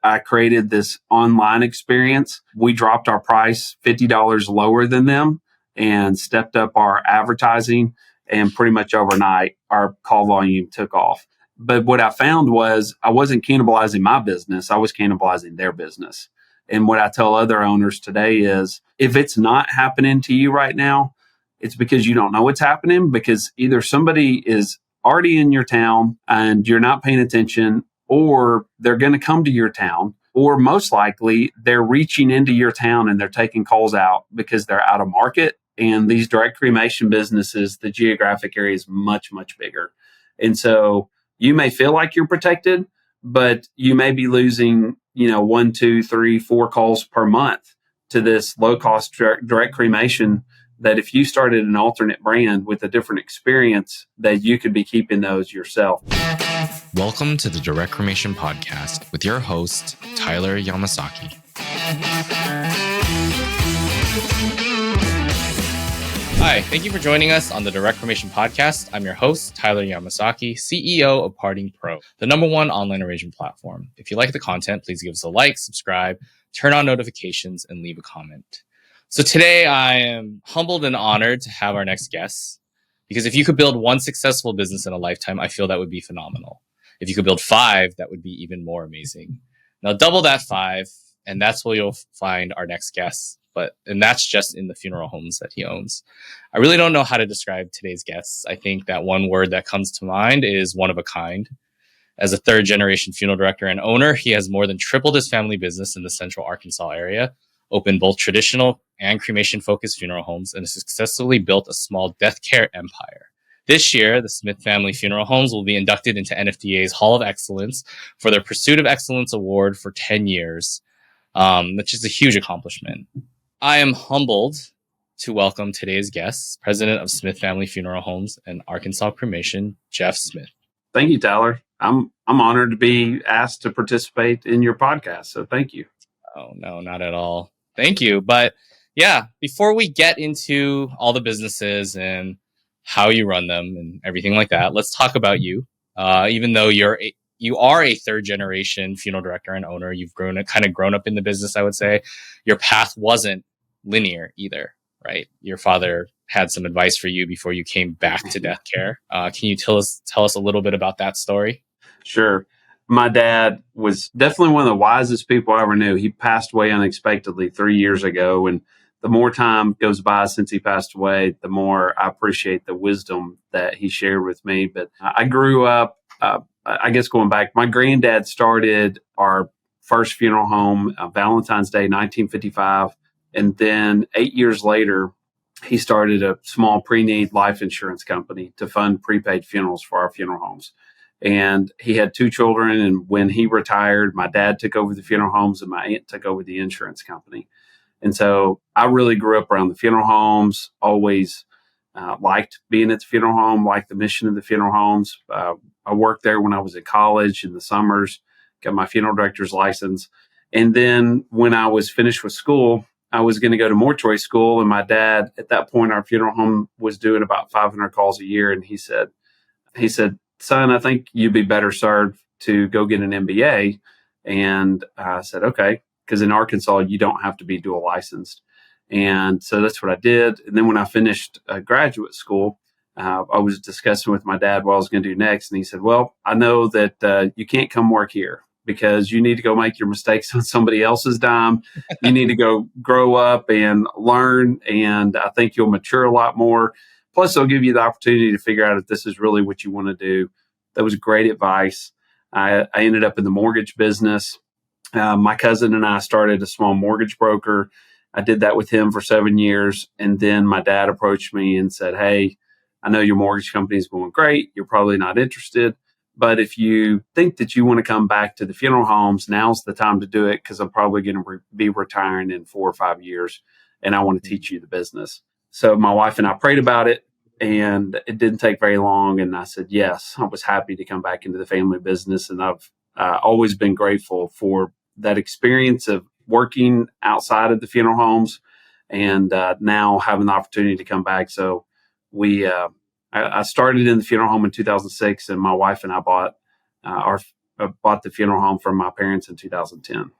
I created this online experience. We dropped our price $50 lower than them and stepped up our advertising. And pretty much overnight, our call volume took off. But what I found was I wasn't cannibalizing my business. I was cannibalizing their business. And what I tell other owners today is if it's not happening to you right now, it's because you don't know what's happening, because either somebody is already in your town and you're not paying attention, or they're going to come to your town, or most likely they're reaching into your town and they're taking calls out because they're out of market. And these direct cremation businesses, the geographic area is much, much bigger. And so you may feel like you're protected, but you may be losing, 1, 2, 3, 4 calls per month to this low cost direct cremation, that if you started an alternate brand with a different experience, that you could be keeping those yourself. Welcome to the Direct Cremation Podcast with your host, Tyler Yamasaki. Hi, thank you for joining us on the Direct Cremation Podcast. I'm your host, Tyler Yamasaki, CEO of Parting Pro, the #1 online arrangement platform. If you like the content, please give us a like, subscribe, turn on notifications, and leave a comment. So today I am humbled and honored to have our next guest, because if you could build one successful business in a lifetime, I feel that would be phenomenal. If you could build 5, that would be even more amazing. Now double that 5, and that's where you'll find our next guest. And that's just in the funeral homes that he owns. I really don't know how to describe today's guests. I think that one word that comes to mind is one of a kind. As a 3rd-generation funeral director and owner, he has more than tripled his family business in the central Arkansas area, opened both traditional and cremation-focused funeral homes, and has successfully built a small deathcare empire. This year, the Smith family funeral homes will be inducted into NFDA's Hall of Excellence for their Pursuit of Excellence Award for 10 years, which is a huge accomplishment. I am humbled to welcome today's guest, President of Smith Family Funeral Homes and Arkansas Cremation, Jeff Smith. Thank you, Tyler. I'm honored to be asked to participate in your podcast. So thank you. Oh, no, not at all. Thank you. But yeah, before we get into all the businesses and how you run them and everything like that, let's talk about you. Even though you are a 3rd-generation funeral director and owner, you've grown up in the business, I would say. Your path wasn't linear either, right? Your father had some advice for you before you came back to death care. Can you tell us a little bit about that story? Sure. My dad was definitely one of the wisest people I ever knew. He passed away unexpectedly 3 years ago. And the more time goes by since he passed away, the more I appreciate the wisdom that he shared with me. But I grew up, I guess going back, my granddad started our first funeral home, Valentine's Day, 1955. And then 8 years later, he started a small pre-need life insurance company to fund prepaid funerals for our funeral homes. And he had 2 children. And when he retired, my dad took over the funeral homes and my aunt took over the insurance company. And so I really grew up around the funeral homes, always liked being at the funeral home, liked the mission of the funeral homes. I worked there when I was at college in the summers, got my funeral director's license. And then when I was finished with school, I was going to go to mortuary school. And my dad, at that point, our funeral home was doing about 500 calls a year. And he said, son, I think you'd be better served to go get an MBA. And I said, okay, because in Arkansas, you don't have to be dual licensed. And so that's what I did. And then when I finished graduate school, I was discussing with my dad what I was going to do next. And he said, well, I know that you can't come work here because you need to go make your mistakes on somebody else's dime. You need to go grow up and learn. And I think you'll mature a lot more. Plus, they'll give you the opportunity to figure out if this is really what you want to do. That was great advice. I ended up in the mortgage business. My cousin and I started a small mortgage broker. I did that with him for 7 years. And then my dad approached me and said, hey, I know your mortgage company is going great. You're probably not interested. But if you think that you want to come back to the funeral homes, now's the time to do it, because I'm probably going to be retiring in 4 or 5 years, and I want to teach you the business. So my wife and I prayed about it, and it didn't take very long. And I said, yes, I was happy to come back into the family business. And I've always been grateful for that experience of working outside of the funeral homes and now having the opportunity to come back. So I started in the funeral home in 2006, and my wife and I bought our bought the funeral home from my parents in 2010.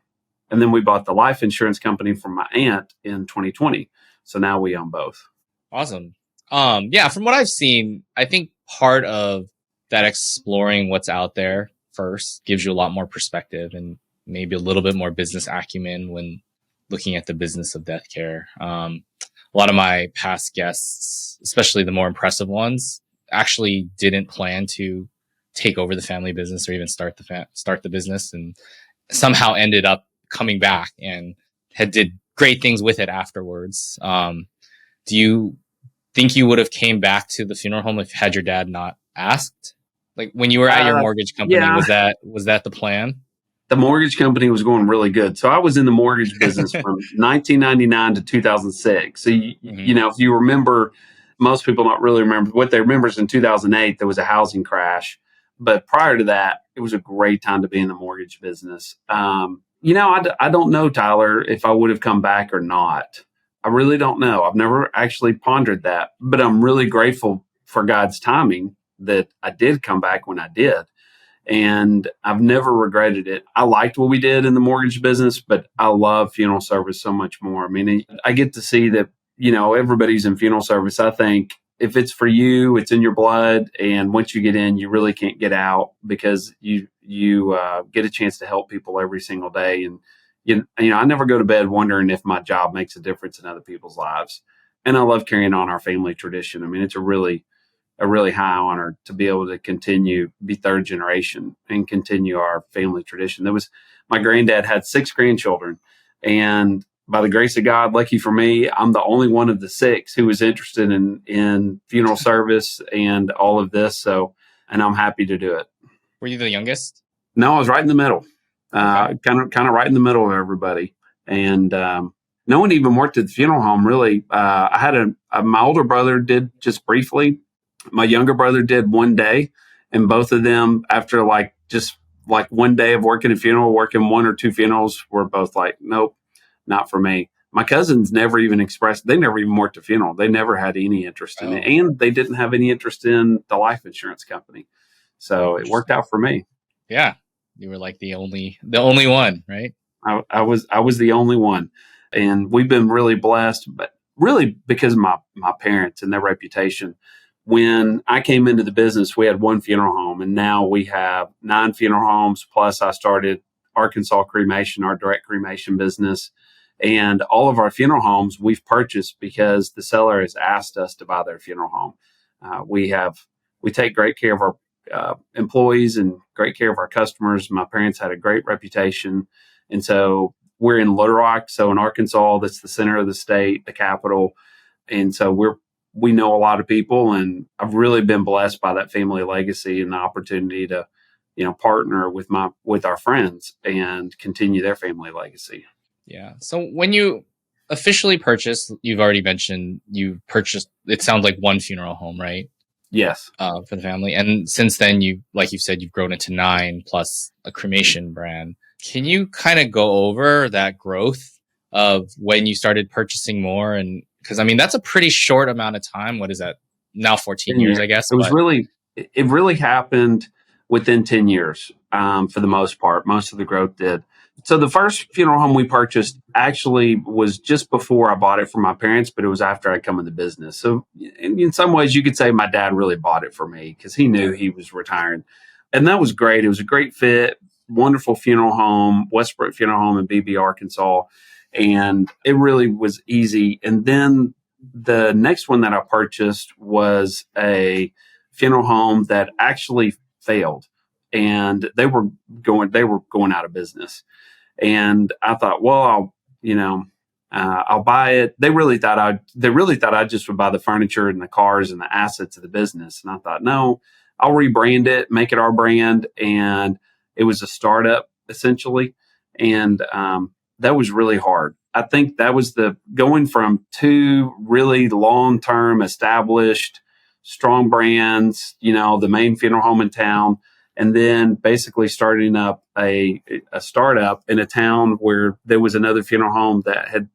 And then we bought the life insurance company from my aunt in 2020. So now we own both. Awesome. Yeah, from what I've seen, I think part of that exploring what's out there first gives you a lot more perspective and maybe a little bit more business acumen when looking at the business of death care. A lot of my past guests, especially the more impressive ones, actually didn't plan to take over the family business or even start the business, and somehow ended up coming back and did great things with it afterwards. Do you think you would have came back to the funeral home if had your dad not asked? Like when you were at your mortgage company, Yeah. was that the plan? The mortgage company was going really good. So I was in the mortgage business from 1999 to 2006. So, you know, if you remember, most people don't really remember. What they remember is in 2008, there was a housing crash. But prior to that, it was a great time to be in the mortgage business. You know, I don't know, Tyler, if I would have come back or not. I really don't know. I've never actually pondered that. But I'm really grateful for God's timing that I did come back when I did. And I've never regretted it. I liked what we did in the mortgage business, but I love funeral service so much more. I mean, I get to see that, you know, everybody's in funeral service. I think if it's for you, it's in your blood. And once you get in, you really can't get out because you get a chance to help people every single day. And, you know, I never go to bed wondering if my job makes a difference in other people's lives. And I love carrying on our family tradition. I mean, it's a really high honor to be able to be third generation and continue our family tradition. My granddad had 6 grandchildren, and by the grace of God, lucky for me, I'm the only one of the 6 who was interested in funeral service and all of this. So, and I'm happy to do it. Were you the youngest? No, I was right in the middle, kind of right in the middle of everybody. And, no one even worked at the funeral home really. I had my older brother did just briefly. My younger brother did one day, and both of them, after just one day of working a funeral, working 1 or 2 funerals, were both like, nope, not for me. My cousins never even they never even worked a funeral. They never had any interest in it, and they didn't have any interest in the life insurance company. So it worked out for me. Yeah, you were like the only one, right? I was the only one, and we've been really blessed, but really because of my parents and their reputation. When I came into the business, we had 1 funeral home, and now we have 9 funeral homes. Plus, I started Arkansas Cremation, our direct cremation business. And all of our funeral homes we've purchased because the seller has asked us to buy their funeral home. We take great care of our employees and great care of our customers. My parents had a great reputation. And so we're in Little Rock. So in Arkansas, that's the center of the state, the capital. And so we know a lot of people, and I've really been blessed by that family legacy and the opportunity to, you know, partner with our friends and continue their family legacy. Yeah. So when you officially purchased, you've already mentioned you purchased, it sounds like 1 funeral home, right? Yes. For the family. And since then, like you said, you've grown into 9 plus a cremation brand. Can you kind of go over that growth of when you started purchasing more? And because I mean, that's a pretty short amount of time. What is that now? 14 years, I guess. It really happened within 10 years. For the most part, most of the growth did. So the first funeral home we purchased actually was just before I bought it from my parents, but it was after I'd come in the business. So in some ways you could say my dad really bought it for me because he knew he was retiring. And that was great. It was a great fit, wonderful funeral home, Westbrook Funeral Home in BB, Arkansas. And it really was easy. And then the next one that I purchased was a funeral home that actually failed, and they were going out of business. And I thought, well, I'll buy it. They really thought I just would buy the furniture and the cars and the assets of the business. And I thought, no, I'll rebrand it, make it our brand. And it was a startup essentially. And, that was really hard. I think that was going from 2 really long-term established, strong brands, you know, the main funeral home in town, and then basically starting up a startup in a town where there was another funeral home that had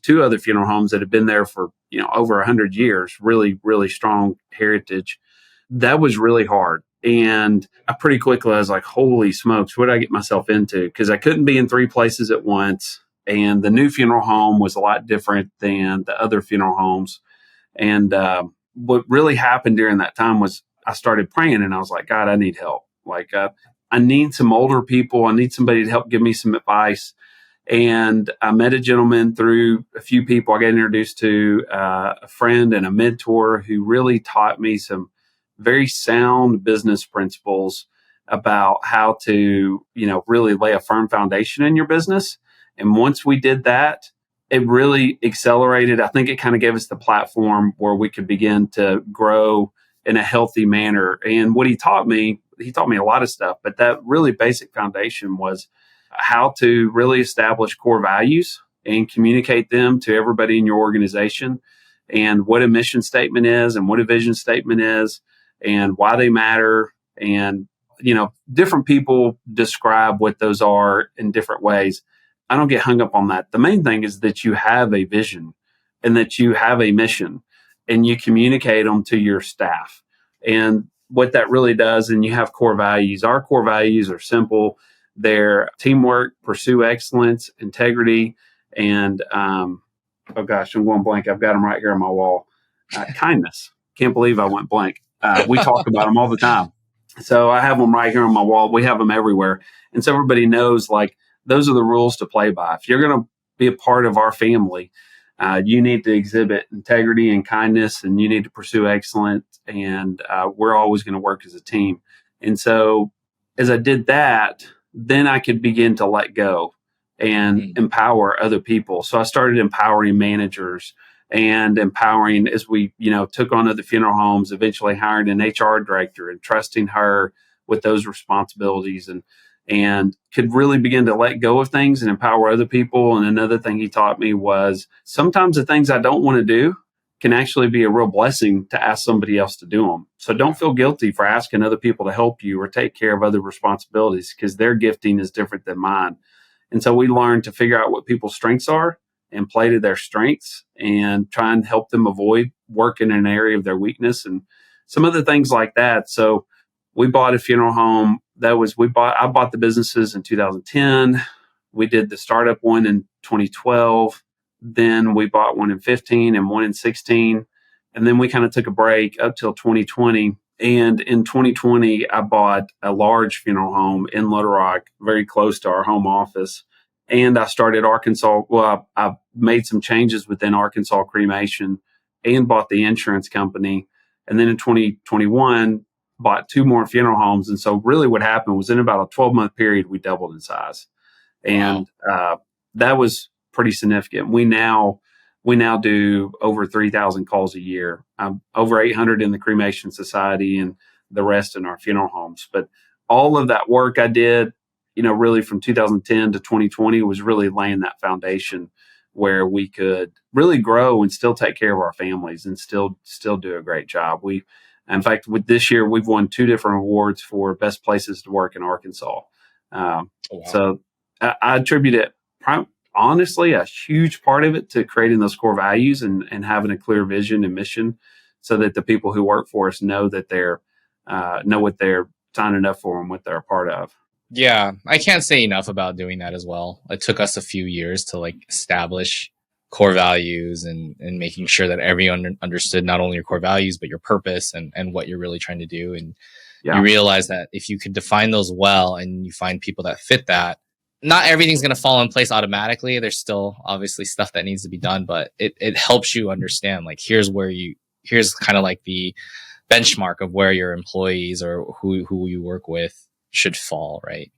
2 other funeral homes that had been there for, you know, over 100 years, really, really strong heritage. That was really hard. And I pretty quickly, I was like, holy smokes, what did I get myself into? Because I couldn't be in 3 places at once. And the new funeral home was a lot different than the other funeral homes. And what really happened during that time was I started praying and I was like, God, I need help. Like, I need some older people. I need somebody to help give me some advice. And I met a gentleman through a few people I got introduced to, a friend and a mentor who really taught me some very sound business principles about how to, really lay a firm foundation in your business. And once we did that, it really accelerated. I think it kind of gave us the platform where we could begin to grow in a healthy manner. And what he taught me a lot of stuff, but that really basic foundation was how to really establish core values and communicate them to everybody in your organization, and what a mission statement is and what a vision statement is and why they matter. And, different people describe what those are in different ways. I don't get hung up on that. The main thing is that you have a vision and that you have a mission and you communicate them to your staff. And what that really does, and you have core values. Our core values are simple. They're teamwork, pursue excellence, integrity, and oh gosh, I'm going blank. I've got them right here on my wall. Kindness. Can't believe I went blank. We talk about them all the time. So I have them right here on my wall. We have them everywhere. And so everybody knows, like, those are the rules to play by. If you're going to be a part of our family, you need to exhibit integrity and kindness, and you need to pursue excellence. And we're always going to work as a team. And so as I did that, then I could begin to let go and empower other people. So I started empowering managers and empowering as we, took on other funeral homes, eventually hired an HR director and trusting her with those responsibilities, and could really begin to let go of things and empower other people. And another thing he taught me was sometimes the things I don't want to do can actually be a real blessing to ask somebody else to do them. So don't feel guilty for asking other people to help you or take care of other responsibilities, because their gifting is different than mine. And so we learned to figure out what people's strengths are and play to their strengths and try and help them avoid work in an area of their weakness and some other things like that. So we bought a funeral home. I bought the businesses in 2010. We did the startup one in 2012. Then we bought one in 15 and one in 16. And then we kind of took a break up till 2020. And in 2020, I bought a large funeral home in Little Rock, very close to our home office. And I started Arkansas. Well, I made some changes within Arkansas Cremation and bought the insurance company. And then in 2021, bought 2 more funeral homes. And so really what happened was in about a 12-month period, we doubled in size. And that was pretty significant. We now do over 3,000 calls a year, over 800 in the Cremation Society and the rest in our funeral homes. But all of that work I did, really from 2010 to 2020 was really laying that foundation where we could really grow and still take care of our families and still do a great job. In fact, with this year, we've won 2 different awards for best places to work in Arkansas. So I attribute it, honestly, a huge part of it to creating those core values and having a clear vision and mission so that the people who work for us know that know what they're signing up for and what they're a part of. Yeah, I can't say enough about doing that as well. It took us a few years to establish core values and making sure that everyone understood not only your core values, but your purpose and what you're really trying to do. And you realize that if you could define those well and you find people that fit that, not everything's going to fall in place automatically. There's still obviously stuff that needs to be done, but it helps you understand, here's kind of the benchmark of where your employees or who you work with should fall, right?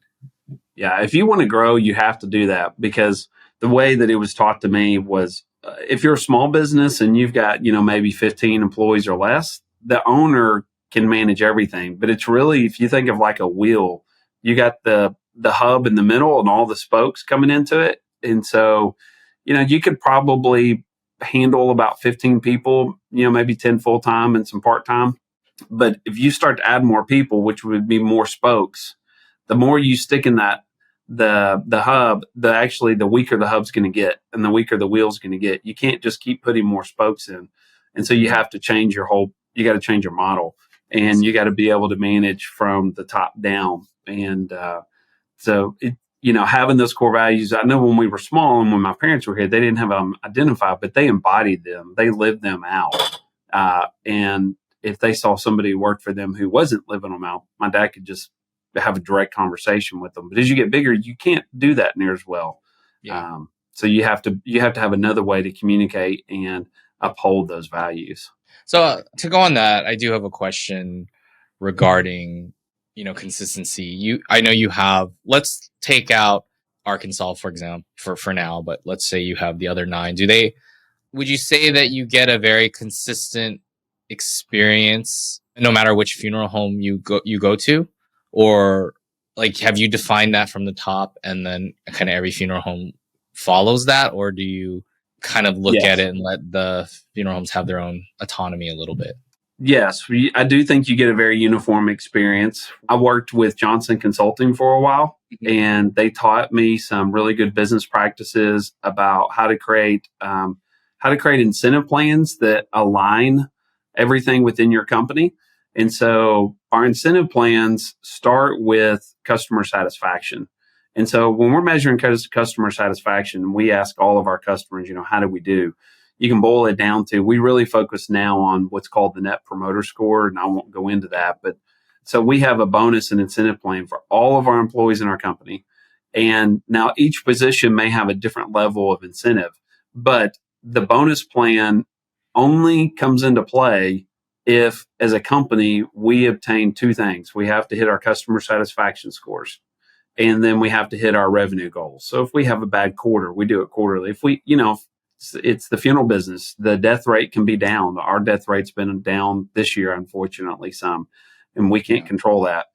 Yeah. If you want to grow, you have to do that, because the way that it was taught to me was if you're a small business and you've got, maybe 15 employees or less, the owner can manage everything. But it's really, if you think of like a wheel, you got the hub in the middle and all the spokes coming into it. And so, you could probably handle about 15 people, maybe 10 full-time and some part-time. But if you start to add more people, which would be more spokes, the more you stick in that, the hub, the weaker the hub's going to get and the weaker the wheel's going to get. You can't just keep putting more spokes in. And so you have to change you got to change your model. and you got to be able to manage from the top down. And having those core values, I know when we were small and when my parents were here, they didn't have them identified, but they embodied them. They lived them out. And if they saw somebody who worked for them who wasn't living them out, my dad could just have a direct conversation with them. But as you get bigger, you can't do that near as well. Yeah. So you have to have another way to communicate and uphold those values. So to go on that, I do have a question regarding, consistency. I know you have, let's take out Arkansas, for example, for now, but let's say you have the other 9. Would you say that you get a very consistent experience no matter which funeral home you go to? Or like, have you defined that from the top and then kind of every funeral home follows that? Or do you kind of look at it and let the funeral homes have their own autonomy a little bit? Yes, I do think you get a very uniform experience. I worked with Johnson Consulting for a while, and they taught me some really good business practices about how to create incentive plans that align everything within your company. And so our incentive plans start with customer satisfaction. And so when we're measuring customer satisfaction, we ask all of our customers, how do we do? You can boil it down to, we really focus now on what's called the Net Promoter Score, and I won't go into that. But so we have a bonus and incentive plan for all of our employees in our company. And now each position may have a different level of incentive, but the bonus plan only comes into play if, as a company, we obtain 2 things. We have to hit our customer satisfaction scores, and then we have to hit our revenue goals. So if we have a bad quarter, we do it quarterly. If we, it's the funeral business, the death rate can be down. Our death rate's been down this year, unfortunately, some, and we can't control that.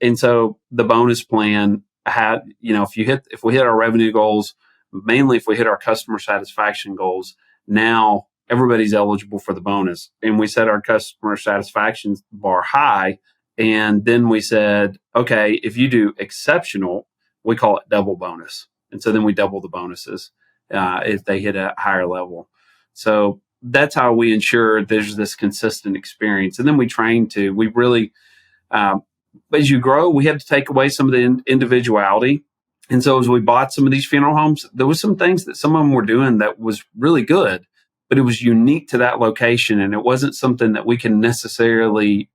And so the bonus plan had, if we hit our revenue goals, mainly if we hit our customer satisfaction goals, now everybody's eligible for the bonus. And we set our customer satisfaction bar high. And then we said, okay, if you do exceptional, we call it double bonus. And so then we double the bonuses if they hit a higher level. So that's how we ensure there's this consistent experience. And then we really, as you grow, we had to take away some of the individuality. And so as we bought some of these funeral homes, there was some things that some of them were doing that was really good, but it was unique to that location. And it wasn't something that we can necessarily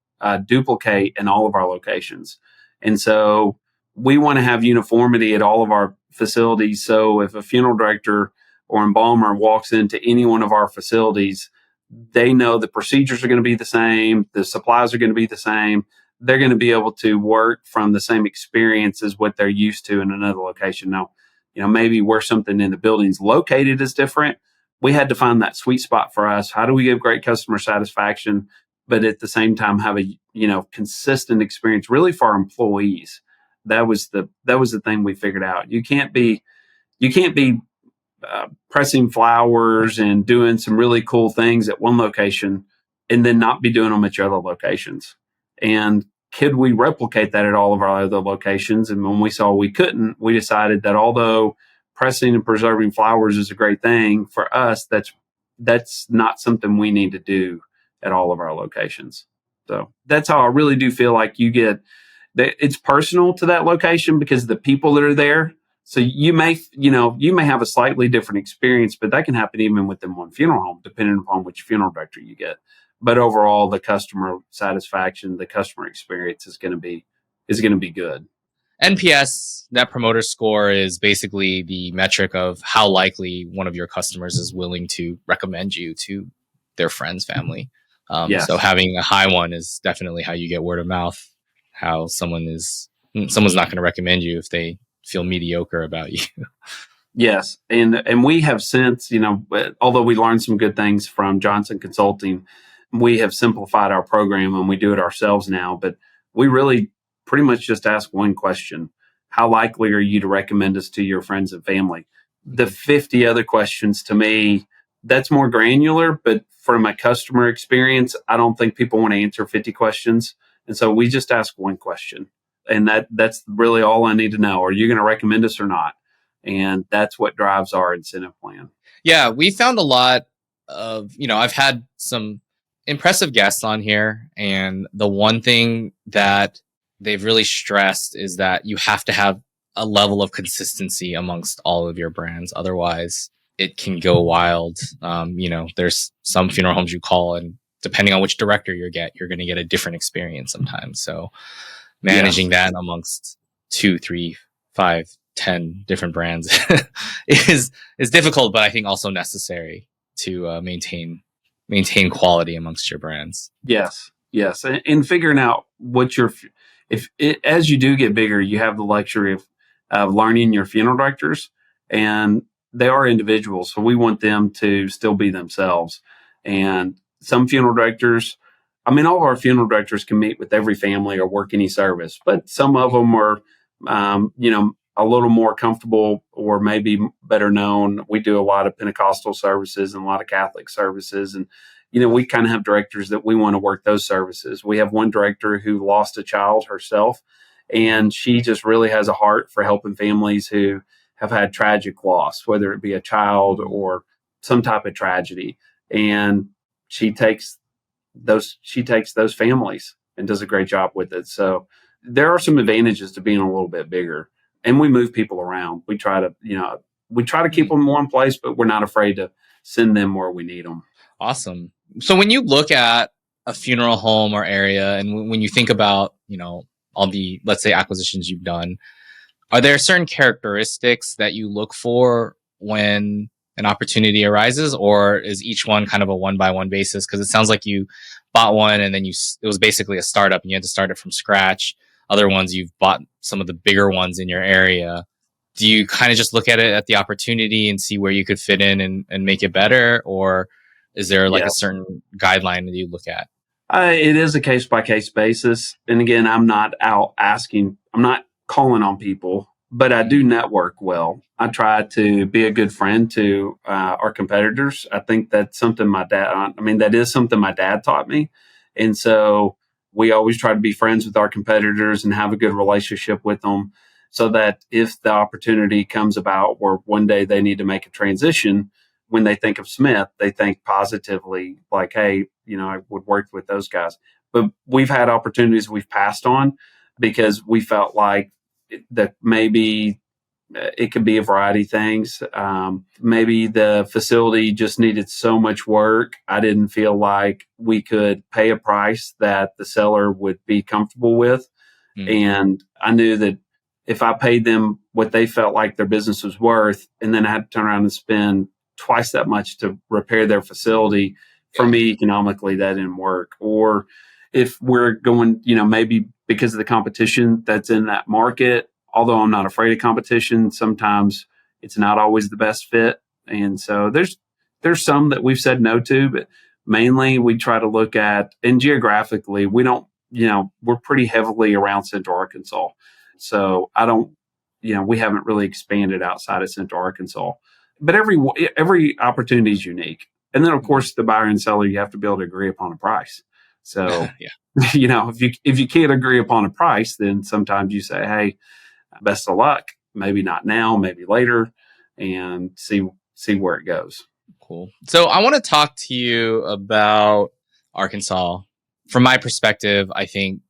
duplicate in all of our locations. And so we want to have uniformity at all of our facilities. So if a funeral director or embalmer walks into any one of our facilities, they know the procedures are going to be the same, the supplies are going to be the same. They're going to be able to work from the same experience as what they're used to in another location. Now, maybe where something in the building's located is different. We had to find that sweet spot for us. How do we give great customer satisfaction, but at the same time have a consistent experience really for our employees? That was the thing we figured out. You can't be pressing flowers and doing some really cool things at one location and then not be doing them at your other locations. And could we replicate that at all of our other locations? And when we saw we couldn't, we decided that although pressing and preserving flowers is a great thing, for us, that's not something we need to do at all of our locations. So that's how I really do feel like you get that. It's personal to that location because the people that are there. So you may have a slightly different experience, but that can happen even within one funeral home, depending upon which funeral director you get. But overall, the customer satisfaction, the customer experience is going to be good. NPS, Net Promoter Score, is basically the metric of how likely one of your customers is willing to recommend you to their friends, family. Yes. So having a high one is definitely how you get word of mouth. How someone's not going to recommend you if they feel mediocre about you. Yes, and we have since, although we learned some good things from Johnson Consulting, we have simplified our program and we do it ourselves now. But we really pretty much just ask one question: how likely are you to recommend us to your friends and family? The 50 other questions, to me, that's more granular. But from a customer experience, I don't think people want to answer 50 questions. And so we just ask one question. And that's really all I need to know. Are you going to recommend us or not? And that's what drives our incentive plan. Yeah, we found a lot of, I've had some impressive guests on here. And the one thing that they've really stressed is that you have to have a level of consistency amongst all of your brands. Otherwise, it can go wild. There's some funeral homes you call, and depending on which director you're going to get a different experience sometimes. So managing that amongst 2, 3, 5, 10 different brands is difficult, but I think also necessary to maintain quality amongst your brands. Yes. And figuring out as you do get bigger, you have the luxury of learning your funeral directors, and they are individuals. So we want them to still be themselves. And some funeral directors, all of our funeral directors can meet with every family or work any service, but some of them are, a little more comfortable or maybe better known. We do a lot of Pentecostal services and a lot of Catholic services. And, we kind of have directors that we want to work those services. We have one director who lost a child herself, and she just really has a heart for helping families who have had tragic loss, whether it be a child or some type of tragedy. And she takes those families and does a great job with it. So there are some advantages to being a little bit bigger, and we move people around. We try to keep them in one place, but we're not afraid to send them where we need them. Awesome. So when you look at a funeral home or area, and when you think about, all the, let's say, acquisitions you've done, are there certain characteristics that you look for when an opportunity arises, or is each one kind of a one-by-one basis? Because it sounds like you bought one and then it was basically a startup and you had to start it from scratch. Other ones, you've bought some of the bigger ones in your area. Do you kind of just look at it at the opportunity and see where you could fit in and make it better? Or is there a certain guideline that you look at? It is a case-by-case basis. And again, I'm not calling on people, but I do network well. I try to be a good friend to our competitors. I think that's something that is something my dad taught me. And so we always try to be friends with our competitors and have a good relationship with them, so that if the opportunity comes about where one day they need to make a transition, when they think of Smith, they think positively, like, hey, I would work with those guys. But we've had opportunities we've passed on because we felt like that maybe it could be a variety of things. Maybe the facility just needed so much work. I didn't feel like we could pay a price that the seller would be comfortable with. And I knew that if I paid them what they felt like their business was worth, and then I had to turn around and spend twice that much to repair their facility, for me, economically, that didn't work. Or if we're going, maybe because of the competition that's in that market, although I'm not afraid of competition, sometimes it's not always the best fit. And so there's some that we've said no to, but mainly we try to look at, and geographically, we don't, we're pretty heavily around Central Arkansas. So we haven't really expanded outside of Central Arkansas. But every opportunity is unique. And then, of course, the buyer and seller, you have to be able to agree upon a price. So, if you can't agree upon a price, then sometimes you say, hey, best of luck. Maybe not now, maybe later, and see where it goes. Cool. So I want to talk to you about Arkansas. From my perspective, I think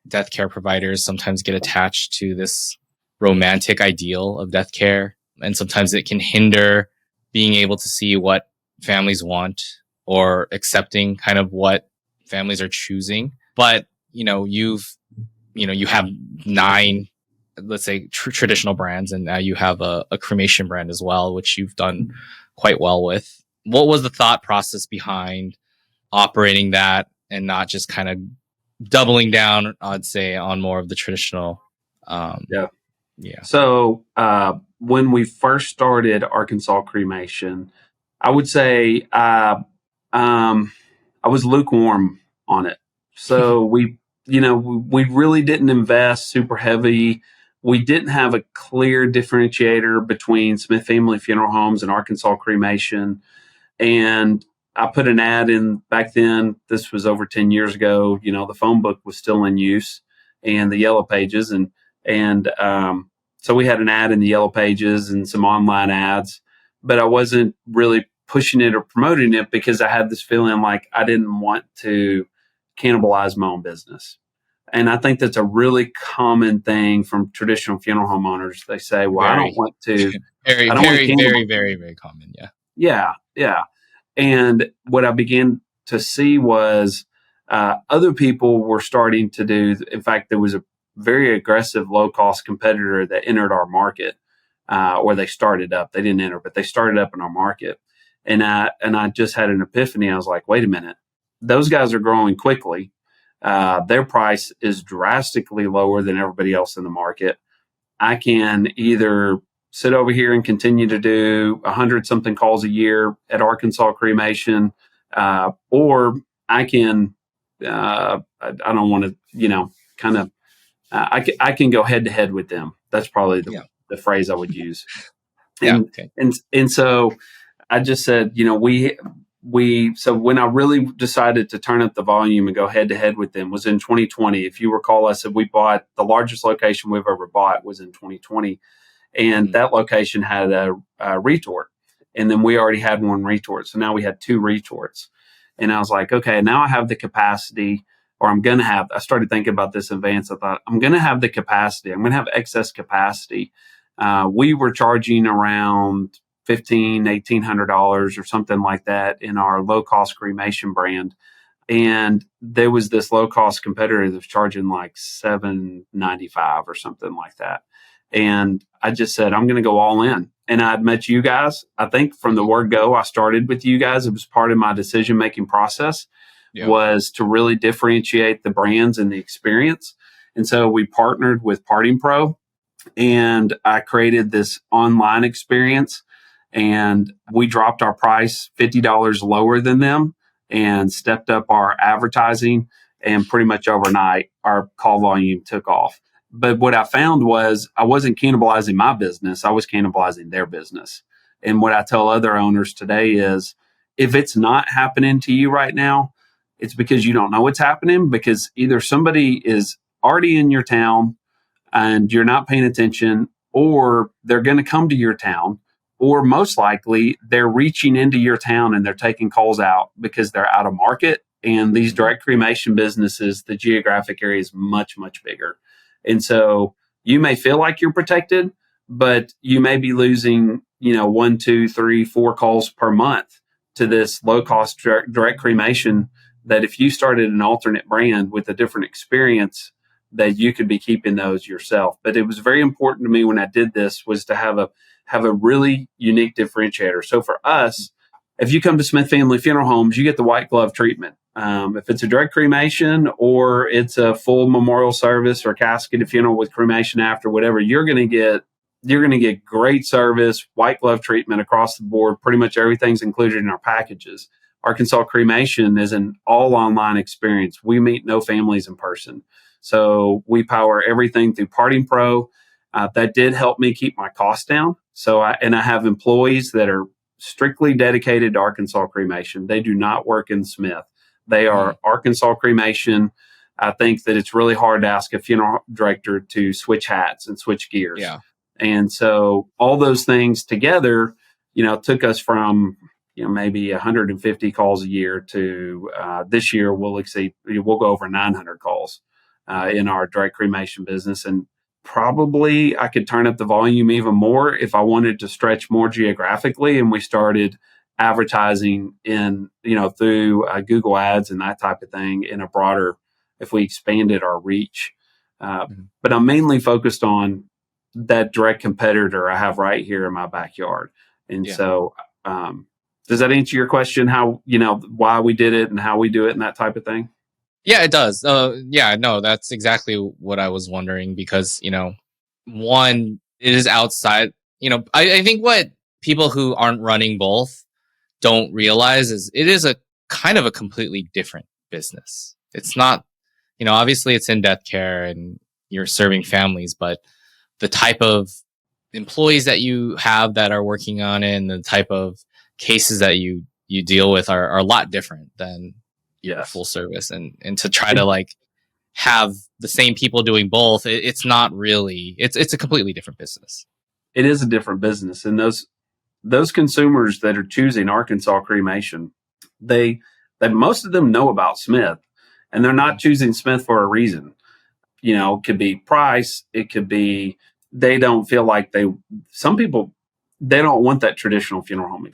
death care providers sometimes get attached to this romantic ideal of death care. And sometimes it can hinder being able to see what families want or accepting kind of what families are choosing. But, you have 9, let's say, traditional brands, and now you have a cremation brand as well, which you've done quite well with. What was the thought process behind operating that and not just kind of doubling down, I'd say, on more of the traditional? So, when we first started Arkansas Cremation, I would say I was lukewarm on it. So we really didn't invest super heavy. We didn't have a clear differentiator between Smith Family Funeral Homes and Arkansas Cremation. And I put an ad in back then. This was over 10 years ago. The phone book was still in use, and the yellow pages, and so we had an ad in the yellow pages and some online ads, but I wasn't really pushing it or promoting it because I had this feeling like I didn't want to cannibalize my own business. And I think that's a really common thing from traditional funeral home owners. They say, well, I don't Very, want to, very, I don't want to very, cannibalize. very, very, very common. Yeah. Yeah. Yeah. And what I began to see was other people were starting to do. In fact, there was a very aggressive low cost competitor that entered our market, or they started up. They didn't enter, but they started up in our market. And I just had an epiphany. I was like, wait a minute, those guys are growing quickly. Their price is drastically lower than everybody else in the market. I can either sit over here and continue to do 100 something calls a year at Arkansas Cremation, or I can, I don't want to, kind of, I can go head to head with them. That's probably the phrase I would use. Yeah. And, Okay. and so I just said, so when I really decided to turn up the volume and go head to head with them was in 2020. If you recall, I said we bought the largest location we've ever bought was in 2020. And that location had a retort. And then we already had one retort. So now we had two retorts. And I was like, okay, now I have the capacity, or I started thinking about this in advance. I thought, I'm going to have the capacity. I'm going to have excess capacity. We were charging around $1,800 or something like that in our low cost cremation brand. And there was this low cost competitor that was charging like $795 or something like that. And I just said, I'm going to go all in. And I'd met you guys. I think from the word go, I started with you guys. It was part of my decision making process was to really differentiate the brands and the experience. And so we partnered with Parting Pro, and I created this online experience, and we dropped our price $50 lower than them and stepped up our advertising. And pretty much overnight, our call volume took off. But what I found was I wasn't cannibalizing my business. I was cannibalizing their business. And what I tell other owners today is if it's not happening to you right now, it's because you don't know what's happening, because either somebody is already in your town and you're not paying attention, or they're going to come to your town, or most likely they're reaching into your town and they're taking calls out because they're out of market. And these direct cremation businesses, the geographic area is much, much bigger. And so you may feel like you're protected, but you may be losing, 1, 2, 3, 4 calls per month to this low cost direct cremation that if you started an alternate brand with a different experience, that you could be keeping those yourself. But it was very important to me when I did this was to have a really unique differentiator. So for us, if you come to Smith Family Funeral Homes, you get the white glove treatment. If it's a direct cremation or it's a full memorial service or casketed funeral with cremation after, whatever, you're going to get great service, white glove treatment across the board. Pretty much everything's included in our packages. Arkansas Cremation is an all online experience. We meet no families in person. So we power everything through Parting Pro. That did help me keep my costs down. So I have employees that are strictly dedicated to Arkansas Cremation. They do not work in Smith. They are Arkansas Cremation. I think that it's really hard to ask a funeral director to switch hats and switch gears. Yeah. And so all those things together, took us from, maybe 150 calls a year to this year we'll go over 900 calls in our direct cremation business. And probably I could turn up the volume even more if I wanted to stretch more geographically. And we started advertising through Google ads and that type of thing in a broader, if we expanded our reach. But I'm mainly focused on that direct competitor I have right here in my backyard. And so, does that answer your question? How, why we did it and how we do it and that type of thing? Yeah, it does. No, that's exactly what I was wondering because, one, it is outside, I think what people who aren't running both don't realize is it is a kind of a completely different business. It's not, obviously it's in death care and you're serving families, but the type of employees that you have that are working on it and the type of cases that you deal with are a lot different than full service. And to try to have the same people doing both, it's not really, it's a completely different business. It is a different business. And those consumers that are choosing Arkansas Cremation, they most of them know about Smith, and they're not choosing Smith for a reason. It could be price. It could be they don't feel like some people, they don't want that traditional funeral home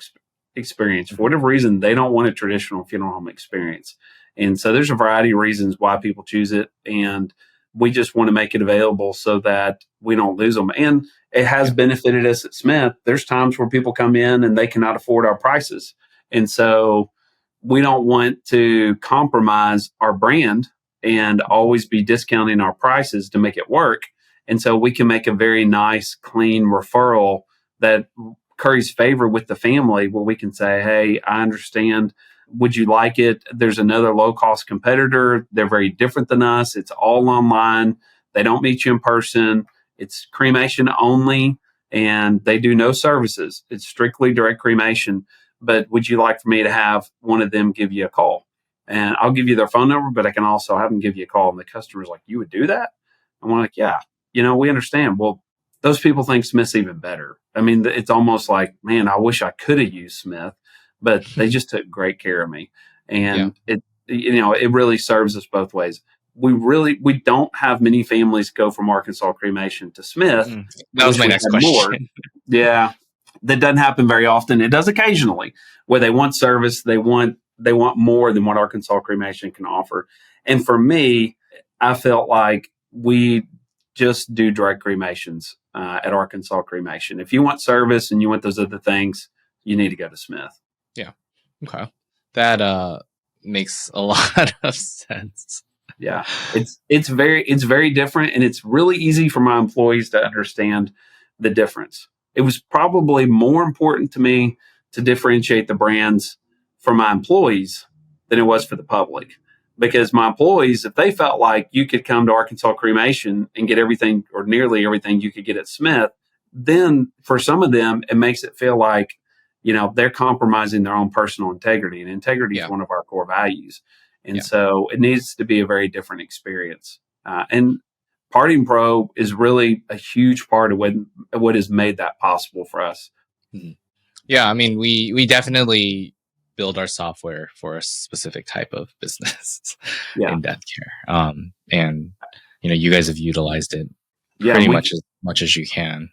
experience. For whatever reason, they don't want a traditional funeral home experience. And so there's a variety of reasons why people choose it. And we just want to make it available so that we don't lose them. And it has benefited us at Smith. There's times where people come in and they cannot afford our prices. And so we don't want to compromise our brand and always be discounting our prices to make it work. And so we can make a very nice, clean referral that curries favor with the family, where we can say, hey, I understand. Would you like it? There's another low-cost competitor. They're very different than us. It's all online. They don't meet you in person. It's cremation only, and they do no services. It's strictly direct cremation. But would you like for me to have one of them give you a call? And I'll give you their phone number, but I can also have them give you a call. And the customer's like, you would do that? And we're like, yeah, we understand. Well, those people think Smith's even better. I mean, it's almost like, man, I wish I could have used Smith, but they just took great care of me. And it really serves us both ways. We don't have many families go from Arkansas Cremation to Smith. That was my next question. Yeah. That doesn't happen very often. It does occasionally, where they want service. They want more than what Arkansas Cremation can offer. And for me, I felt like we just do direct cremations at Arkansas Cremation. If you want service and you want those other things, you need to go to Smith. Yeah. Okay. That makes a lot of sense. Yeah. It's very different, and it's really easy for my employees to understand the difference. It was probably more important to me to differentiate the brands for my employees than it was for the public. Because my employees, if they felt like you could come to Arkansas Cremation and get everything or nearly everything you could get at Smith, then for some of them, it makes it feel like, they're compromising their own personal integrity. And integrity is one of our core values. And so it needs to be a very different experience. And Parting Pro is really a huge part of what has made that possible for us. Mm-hmm. Yeah, I mean, we definitely build our software for a specific type of business in death care. And you guys have utilized it pretty much as you can.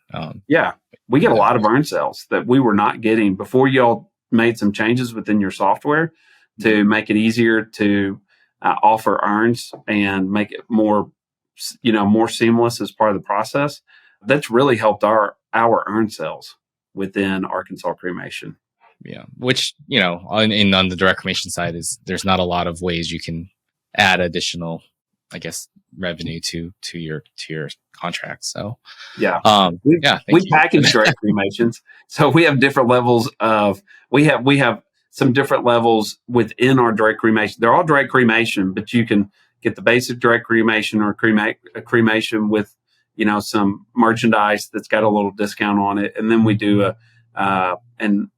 We get a lot of earn sales that we were not getting before y'all made some changes within your software to make it easier to offer earns and make it more seamless as part of the process. That's really helped our earn sales within Arkansas Cremation. Yeah, which on the direct cremation side there's not a lot of ways you can add additional, I guess, revenue to your contract. So we package direct cremations, so we have different levels of we have some different levels within our direct cremation. They're all direct cremation, but you can get the basic direct cremation or a cremation with some merchandise that's got a little discount on it, and then we do and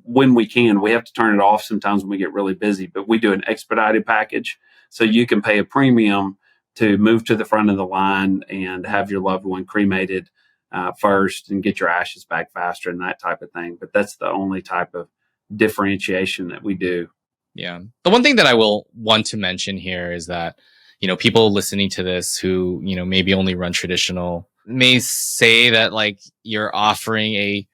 when we can, we have to turn it off sometimes when we get really busy, but we do an expedited package. So you can pay a premium to move to the front of the line and have your loved one cremated first and get your ashes back faster and that type of thing. But that's the only type of differentiation that we do. Yeah. The one thing that I will want to mention here is that, people listening to this who, maybe only run traditional may say that like you're offering a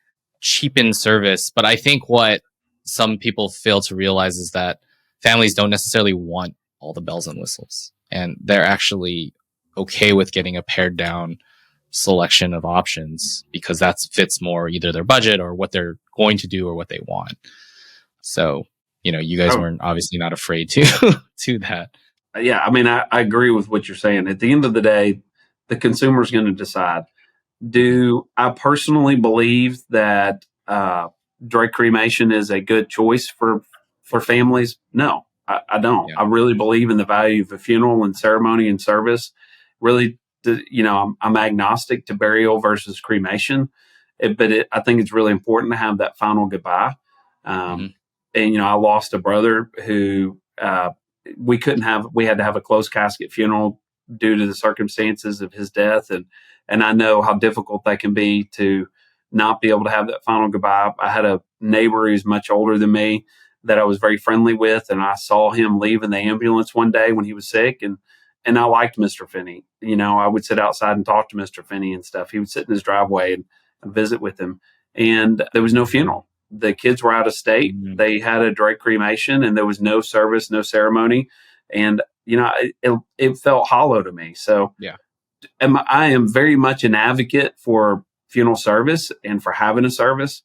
cheapened service. But I think what some people fail to realize is that families don't necessarily want all the bells and whistles, and they're actually okay with getting a pared down selection of options because that fits more either their budget or what they're going to do or what they want. So, you guys weren't obviously not afraid to do that. Yeah. I mean, I agree with what you're saying. At the end of the day, the consumer is going to decide. Do I personally believe that direct cremation is a good choice for families? No, I don't. Yeah. I really believe in the value of a funeral and ceremony and service. Really, I'm agnostic to burial versus cremation, but I think it's really important to have that final goodbye. And I lost a brother who we had to have a closed casket funeral due to the circumstances of his death, and I know how difficult that can be to not be able to have that final goodbye. I had a neighbor who's much older than me that I was very friendly with, and I saw him leave in the ambulance one day when he was sick, and I liked Mr. Finney. You know, I would sit outside and talk to Mr. Finney and stuff. He would sit in his driveway and visit with him, and there was no funeral. The kids were out of state. Mhm. They had a direct cremation, and there was no service, no ceremony, and you know, it felt hollow to me. So Yeah. I am very much an advocate for funeral service and for having a service,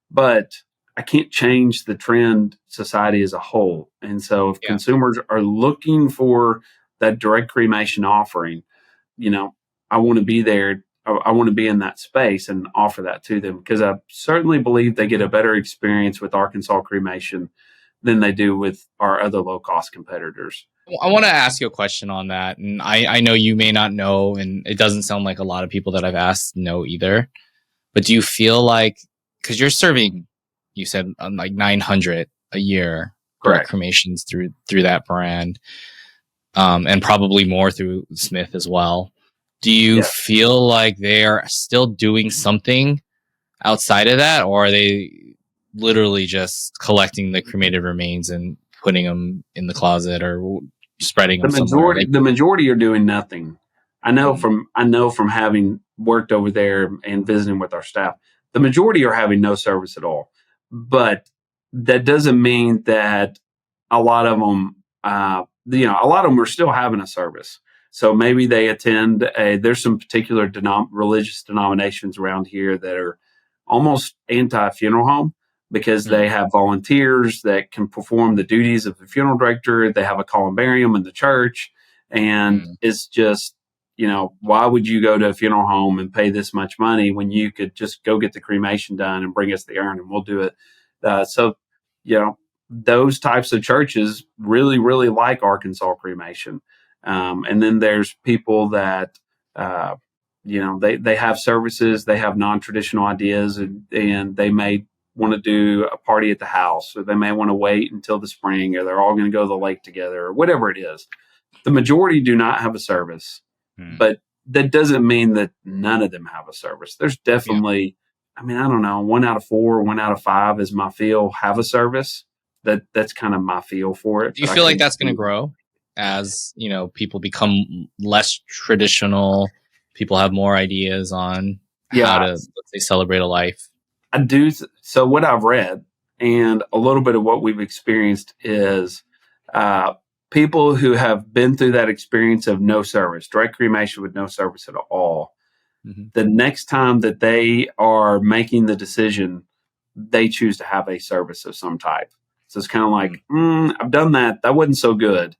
but I can't change the trend society as a whole. And so if Yeah. consumers are looking for that direct cremation offering, you know, I want to be there. I want to be in that space and offer that to them, because I certainly believe they get a better experience with Arkansas Cremation than they do with our other low cost competitors. I want to ask you a question on that. And I know you may not know, and it doesn't sound like a lot of people that I've asked know either. But do you feel like, because you're serving, you said like 900 a year direct cremations through that brand, and probably more through Smith as well. Do you feel like they are still doing something outside of that, or are they literally just collecting the cremated remains and putting them in the closet or spreading them somewhere? The majority are doing nothing. I know from having worked over there and visiting with our staff, the majority are having no service at all. But that doesn't mean that a lot of them, a lot of them are still having a service. So maybe they attend there's some particular religious denominations around here that are almost anti-funeral home, because they have volunteers that can perform the duties of the funeral director. They have a columbarium in the church, and it's just, you know, why would you go to a funeral home and pay this much money when you could just go get the cremation done and bring us the urn and we'll do it. So, you know, those types of churches really, really like Arkansas Cremation. And then there's people that, they have services, they have non-traditional ideas, and they may want to do a party at the house, or they may want to wait until the spring, or they're all going to go to the lake together, or whatever it is. The majority do not have a service, but that doesn't mean that none of them have a service. There's definitely, I don't know, 1 out of 4, 1 out of 5 is my feel have a service. That's kind of my feel for it. Do you feel like that's going to grow as, you know, people become less traditional, people have more ideas on how to, let's say, celebrate a life? I do. So what I've read and a little bit of what we've experienced is people who have been through that experience of no service, direct cremation with no service at all. The next time that they are making the decision, they choose to have a service of some type. So it's kind of like, I've done that. That wasn't so good.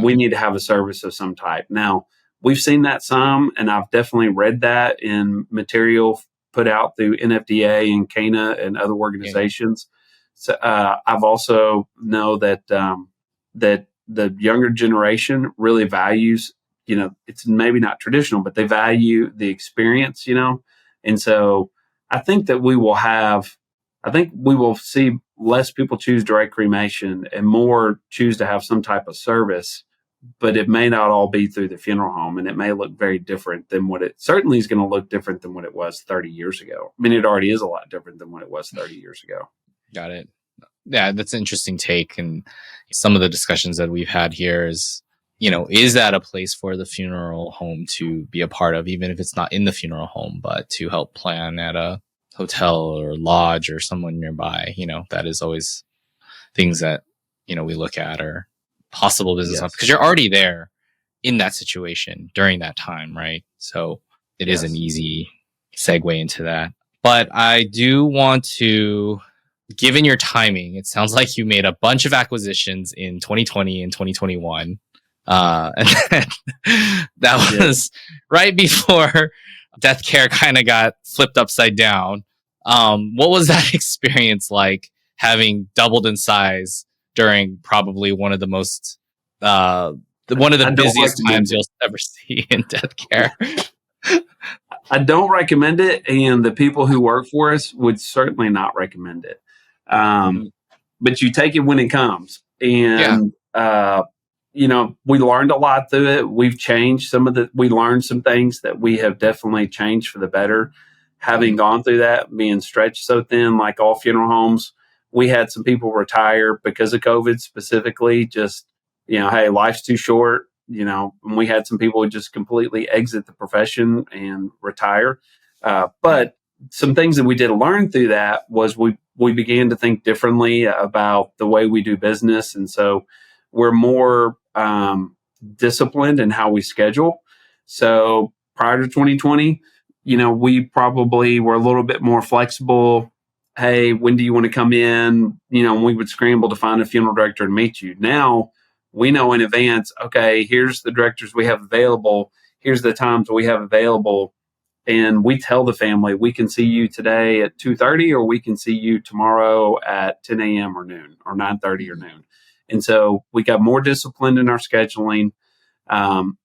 We need to have a service of some type. Now, we've seen that some, and I've definitely read that in material put out through NFDA and CANA and other organizations. So I've also know that that the younger generation really values, you know, it's maybe not traditional, but they value the experience, you know. And so I think that we will see less people choose direct cremation and more choose to have some type of service, but it may not all be through the funeral home, and it may look very different than what it certainly is going to look different than what it was 30 years ago. I mean, it already is a lot different than what it was 30 years ago. Got it. Yeah, that's an interesting take. And some of the discussions that we've had here is, you know, is that a place for the funeral home to be a part of, even if it's not in the funeral home, but to help plan at a hotel or lodge or someone nearby? You know, that is always things that, you know, we look at, or possible business, because you're already there in that situation during that time, right? So it is an easy segue into that. But I do want to, given your timing, it sounds like you made a bunch of acquisitions in 2020 and 2021. And that was right before deathcare kind of got flipped upside down. What was that experience like, having doubled in size during probably one of the most one of the busiest times you'll ever see in deathcare? I don't recommend it, and the people who work for us would certainly not recommend it. But you take it when it comes, and you know, we learned a lot through it. We've changed we learned some things that we have definitely changed for the better. having gone through that, being stretched so thin, like all funeral homes, we had some people retire because of COVID specifically. Just, hey, life's too short, and we had some people just completely exit the profession and retire. But some things that we did learn through that was we began to think differently about the way we do business. And so we're more disciplined in how we schedule. So prior to 2020, we probably were a little bit more flexible. Hey, when do you want to come in? We would scramble to find a funeral director to meet you. Now we know in advance, okay, here's the directors we have available. Here's the times we have available. And we tell the family, we can see you today at 2:30, or we can see you tomorrow at 10 a.m. or noon, or 9:30 or noon. And so we got more disciplined in our scheduling.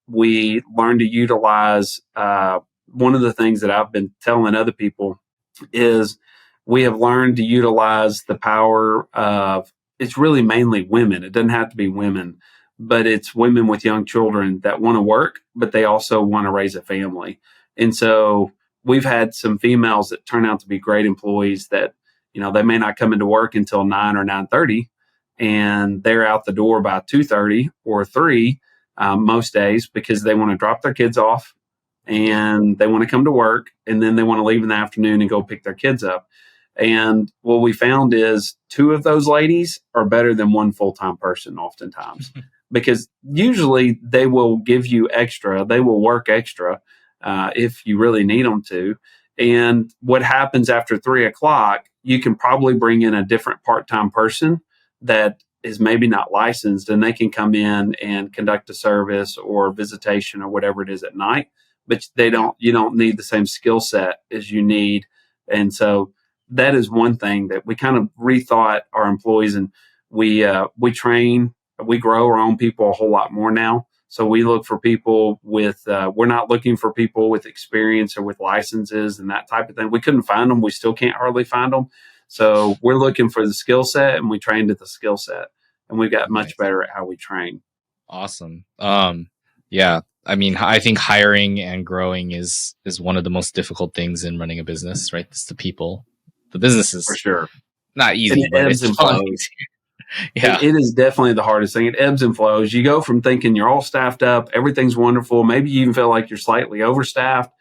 We learned to utilize, one of the things that I've been telling other people is we have learned to utilize the power of, it's really mainly women. It doesn't have to be women, but it's women with young children that want to work, but they also want to raise a family. And so we've had some females that turn out to be great employees that, they may not come into work until 9 or 9:30, and they're out the door by 2:30 or 3 most days, because they want to drop their kids off and they want to come to work, and then they want to leave in the afternoon and go pick their kids up. And what we found is 2 of those ladies are better than 1 full-time person oftentimes, because usually they will give you extra. They will work extra if you really need them to. And what happens after 3:00, you can probably bring in a different part-time person that is maybe not licensed, and they can come in and conduct a service or visitation or whatever it is at night, but you don't need the same skill set as you need. And so that is one thing that we kind of rethought our employees, and we train, we grow our own people a whole lot more now. So we look for people with, we're not looking for people with experience or with licenses and that type of thing. We couldn't find them. We still can't hardly find them. So we're looking for the skill set, and we trained at the skill set, and we got much better at how we train. Awesome. Yeah. I mean, I think hiring and growing is one of the most difficult things in running a business, right? It's the people. The business is for sure not easy, it but ebbs and flows. Yeah, it is definitely the hardest thing. It ebbs and flows. You go from thinking you're all staffed up, everything's wonderful. Maybe you even feel like you're slightly overstaffed,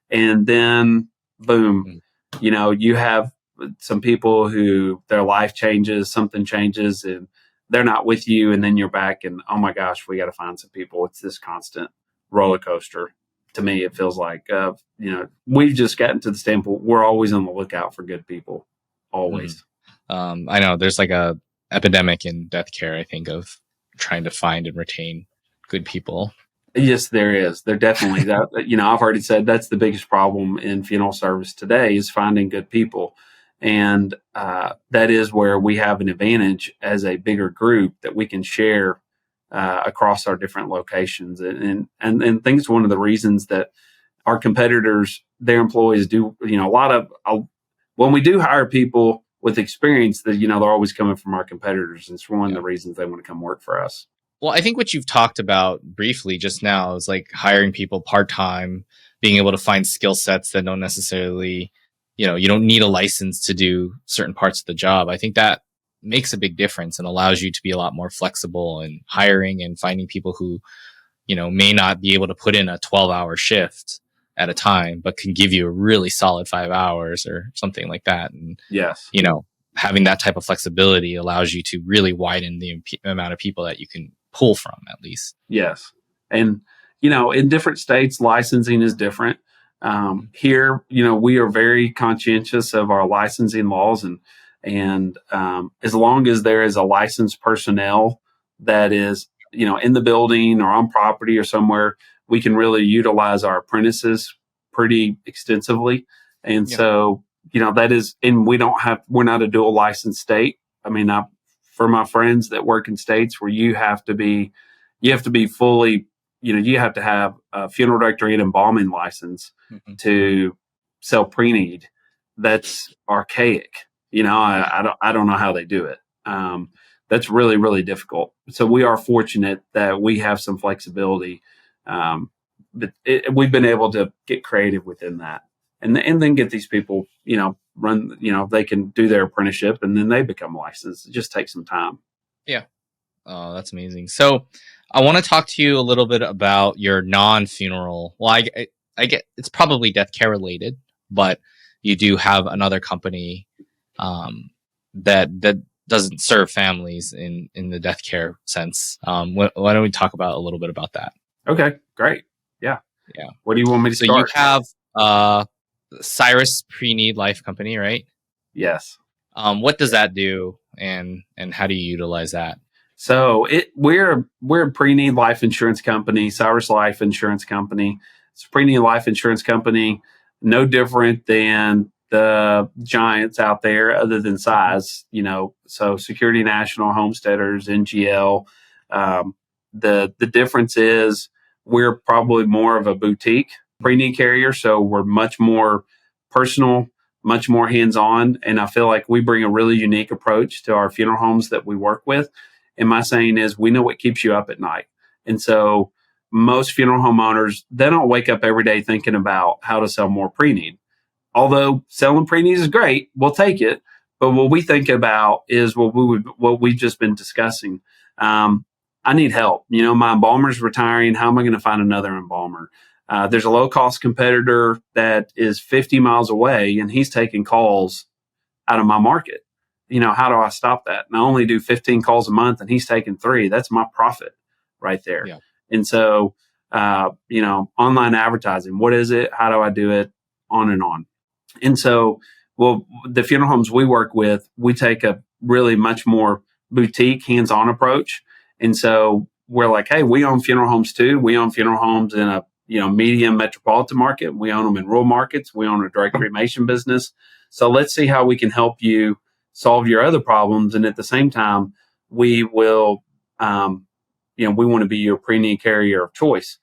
and then boom, you have some people who their life changes, something changes, and they're not with you, and then you're back, and oh my gosh, we got to find some people. It's this constant roller coaster. To me, it feels like we've just gotten to the standpoint we're always on the lookout for good people, always. I know there's like a epidemic in deathcare, I think, of trying to find and retain good people. Yes, there is. There definitely that. I've already said that's the biggest problem in funeral service today is finding good people, and that is where we have an advantage as a bigger group that we can share across our different locations. And I think it's one of the reasons that our competitors, their employees do, a lot of, when we do hire people with experience, that, they're always coming from our competitors. It's one of the reasons they want to come work for us. Well, I think what you've talked about briefly just now is like hiring people part-time, being able to find skill sets that don't necessarily, you don't need a license to do certain parts of the job. I think that makes a big difference and allows you to be a lot more flexible in hiring and finding people who, may not be able to put in a 12-hour shift at a time, but can give you a really solid 5 hours or something like that. And, yes, having that type of flexibility allows you to really widen the amount of people that you can pull from, at least. Yes. And, in different states, licensing is different. Here, we are very conscientious of our licensing laws, and as long as there is a licensed personnel that is, in the building or on property or somewhere, we can really utilize our apprentices pretty extensively. And so, that is, and we're not a dual license state. I mean, for my friends that work in states where you have to be fully, you have to have a funeral director and embalming license to sell pre-need. That's archaic. I don't know how they do it. That's really, really difficult. So we are fortunate that we have some flexibility, but we've been able to get creative within that. and then get these people, run, they can do their apprenticeship and then they become licensed. It just takes some time. Yeah. Oh, that's amazing. So I want to talk to you a little bit about your non-funeral. Well, I get it's probably death care related, but you do have another company that doesn't serve families in the death care sense. Why don't we talk about a little bit about that? Okay, great. Yeah. Yeah. What do you want me to start? So you have Cyrus Pre-Need Life Company, right? Yes. What does that do, and how do you utilize that? So we're a pre-need life insurance company, Cyrus Life Insurance Company. It's a pre-need life insurance company, no different than the giants out there other than size, so Security National, Homesteaders, NGL. The difference is we're probably more of a boutique pre-need carrier, so we're much more personal, much more hands-on, and I feel like we bring a really unique approach to our funeral homes that we work with. And my saying is, we know what keeps you up at night. And so most funeral home owners, they don't wake up every day thinking about how to sell more pre-need. Although selling pre-need is great, we'll take it. But what we think about is what we've just been discussing. I need help. My embalmer's retiring. How am I going to find another embalmer? There's a low-cost competitor that is 50 miles away, and he's taking calls out of my market. How do I stop that? And I only do 15 calls a month and he's taking 3. That's my profit right there. Yeah. And so, online advertising, what is it? How do I do it? On and on. And so, the funeral homes we work with, we take a really much more boutique, hands-on approach. And so we're like, hey, we own funeral homes too. We own funeral homes in a, medium metropolitan market. We own them in rural markets. We own a direct cremation business. So let's see how we can help you solve your other problems. And at the same time, we will, we want to be your pre-need carrier of choice.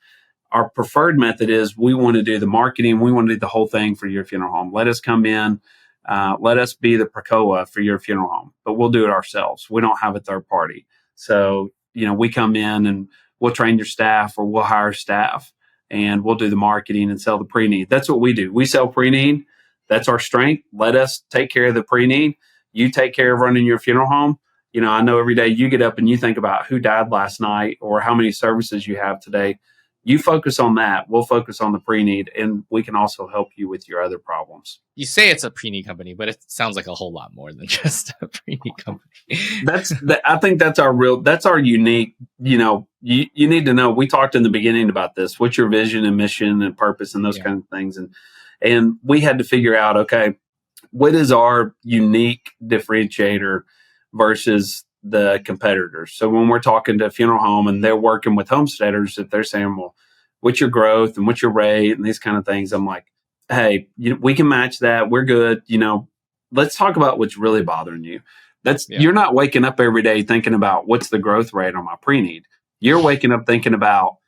Our preferred method is we want to do the marketing. We want to do the whole thing for your funeral home. Let us come in. Let us be the Procoa for your funeral home, but we'll do it ourselves. We don't have a third party. So, we come in and we'll train your staff or we'll hire staff and we'll do the marketing and sell the pre-need. That's what we do. We sell pre-need. That's our strength. Let us take care of the pre-need. You take care of running your funeral home. I know every day you get up and you think about who died last night or how many services you have today. You focus on that. We'll focus on the pre-need, and we can also help you with your other problems. You say it's a pre-need company, but it sounds like a whole lot more than just a pre-need company. I think that's our unique, you need to know, we talked in the beginning about this. What's your vision and mission and purpose and those kind of things. And we had to figure out, okay, what is our unique differentiator versus the competitors? So when we're talking to a funeral home and they're working with homesteaders, if they're saying, well, what's your growth and what's your rate and these kind of things, I'm like, hey, we can match that. We're good. Let's talk about what's really bothering you. You're not waking up every day thinking about what's the growth rate on my pre-need. You're waking up thinking about,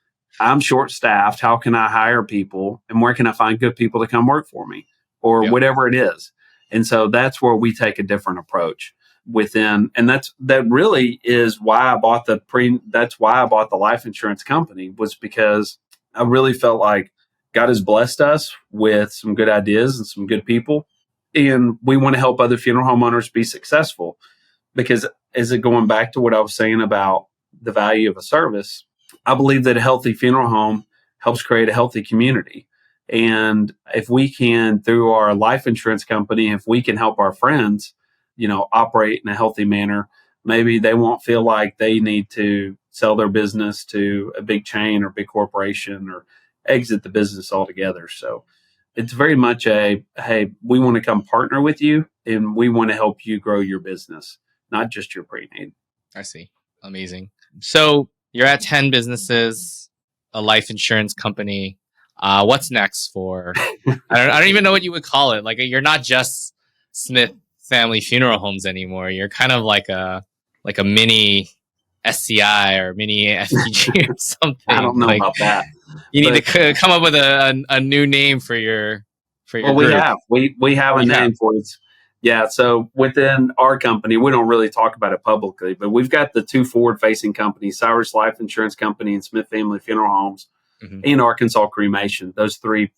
I'm short staffed. How can I hire people and where can I find good people to come work for me or whatever it is? And so that's where we take a different approach within. And that really is why I bought that's why I bought the life insurance company, was because I really felt like God has blessed us with some good ideas and some good people. And we want to help other funeral home owners be successful, because going back to what I was saying about the value of a service, I believe that a healthy funeral home helps create a healthy community. And if we can, through our life insurance company, if we can help our friends, operate in a healthy manner, maybe they won't feel like they need to sell their business to a big chain or big corporation or exit the business altogether. So it's very much hey, we want to come partner with you and we want to help you grow your business, not just your pre-need. I see. Amazing. So you're at 10 businesses, a life insurance company. What's next for, I don't even know what you would call it. Like, you're not just Smith Family Funeral Homes anymore. You're kind of like a mini SCI or mini FTG or something. I don't know about that. You need to come up with a new name for your group. We have a name for it. Yeah. So within our company, we don't really talk about it publicly, but we've got the 2 forward-facing companies, Cyrus Life Insurance Company and Smith Family Funeral Homes, and Arkansas Cremation. Those 3,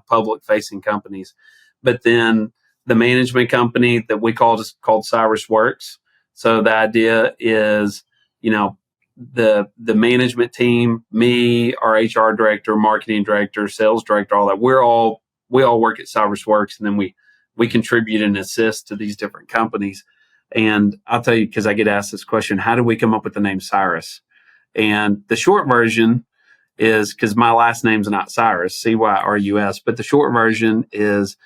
public facing companies. But then the management company that we called Cyrus Works. So the idea is, the management team, me, our HR director, marketing director, sales director, all that, we all work at Cyrus Works, and then we contribute and assist to these different companies. And I'll tell you, because I get asked this question, how did we come up with the name Cyrus? And the short version is, because my last name's not Cyrus, Cyrus, but the short version is,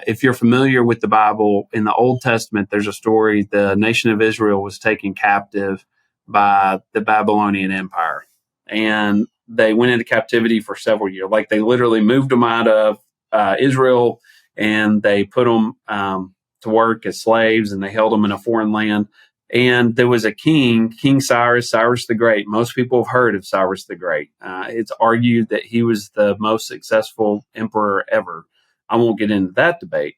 if you're familiar with the Bible, in the Old Testament, there's a story. The nation of Israel was taken captive by the Babylonian Empire, and they went into captivity for several years. Like, they literally moved them out of Israel, and they put them to work as slaves, and they held them in a foreign land. And there was a king, King Cyrus the Great. Most people have heard of Cyrus the Great. It's argued that he was the most successful emperor ever. I won't get into that debate,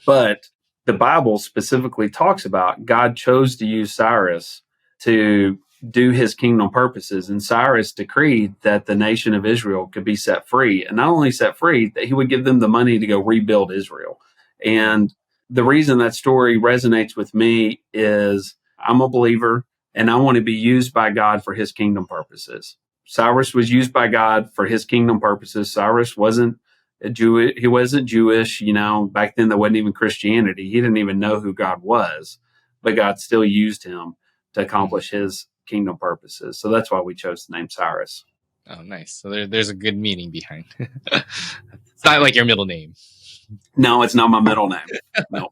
but the Bible specifically talks about God chose to use Cyrus to do his kingdom purposes. And Cyrus decreed that the nation of Israel could be set free. And not only set free, that he would give them the money to go rebuild Israel. And the reason that story resonates with me is I'm a believer, and I want to be used by God for his kingdom purposes. Cyrus was used by God for his kingdom purposes. Cyrus wasn't he wasn't Jewish. Back then there wasn't even Christianity. He didn't even know who God was, but God still used him to accomplish his kingdom purposes. So that's why we chose the name Cyrus. Oh, nice. So there's a good meaning behind it. It's not like your middle name. No, it's not my middle name. No.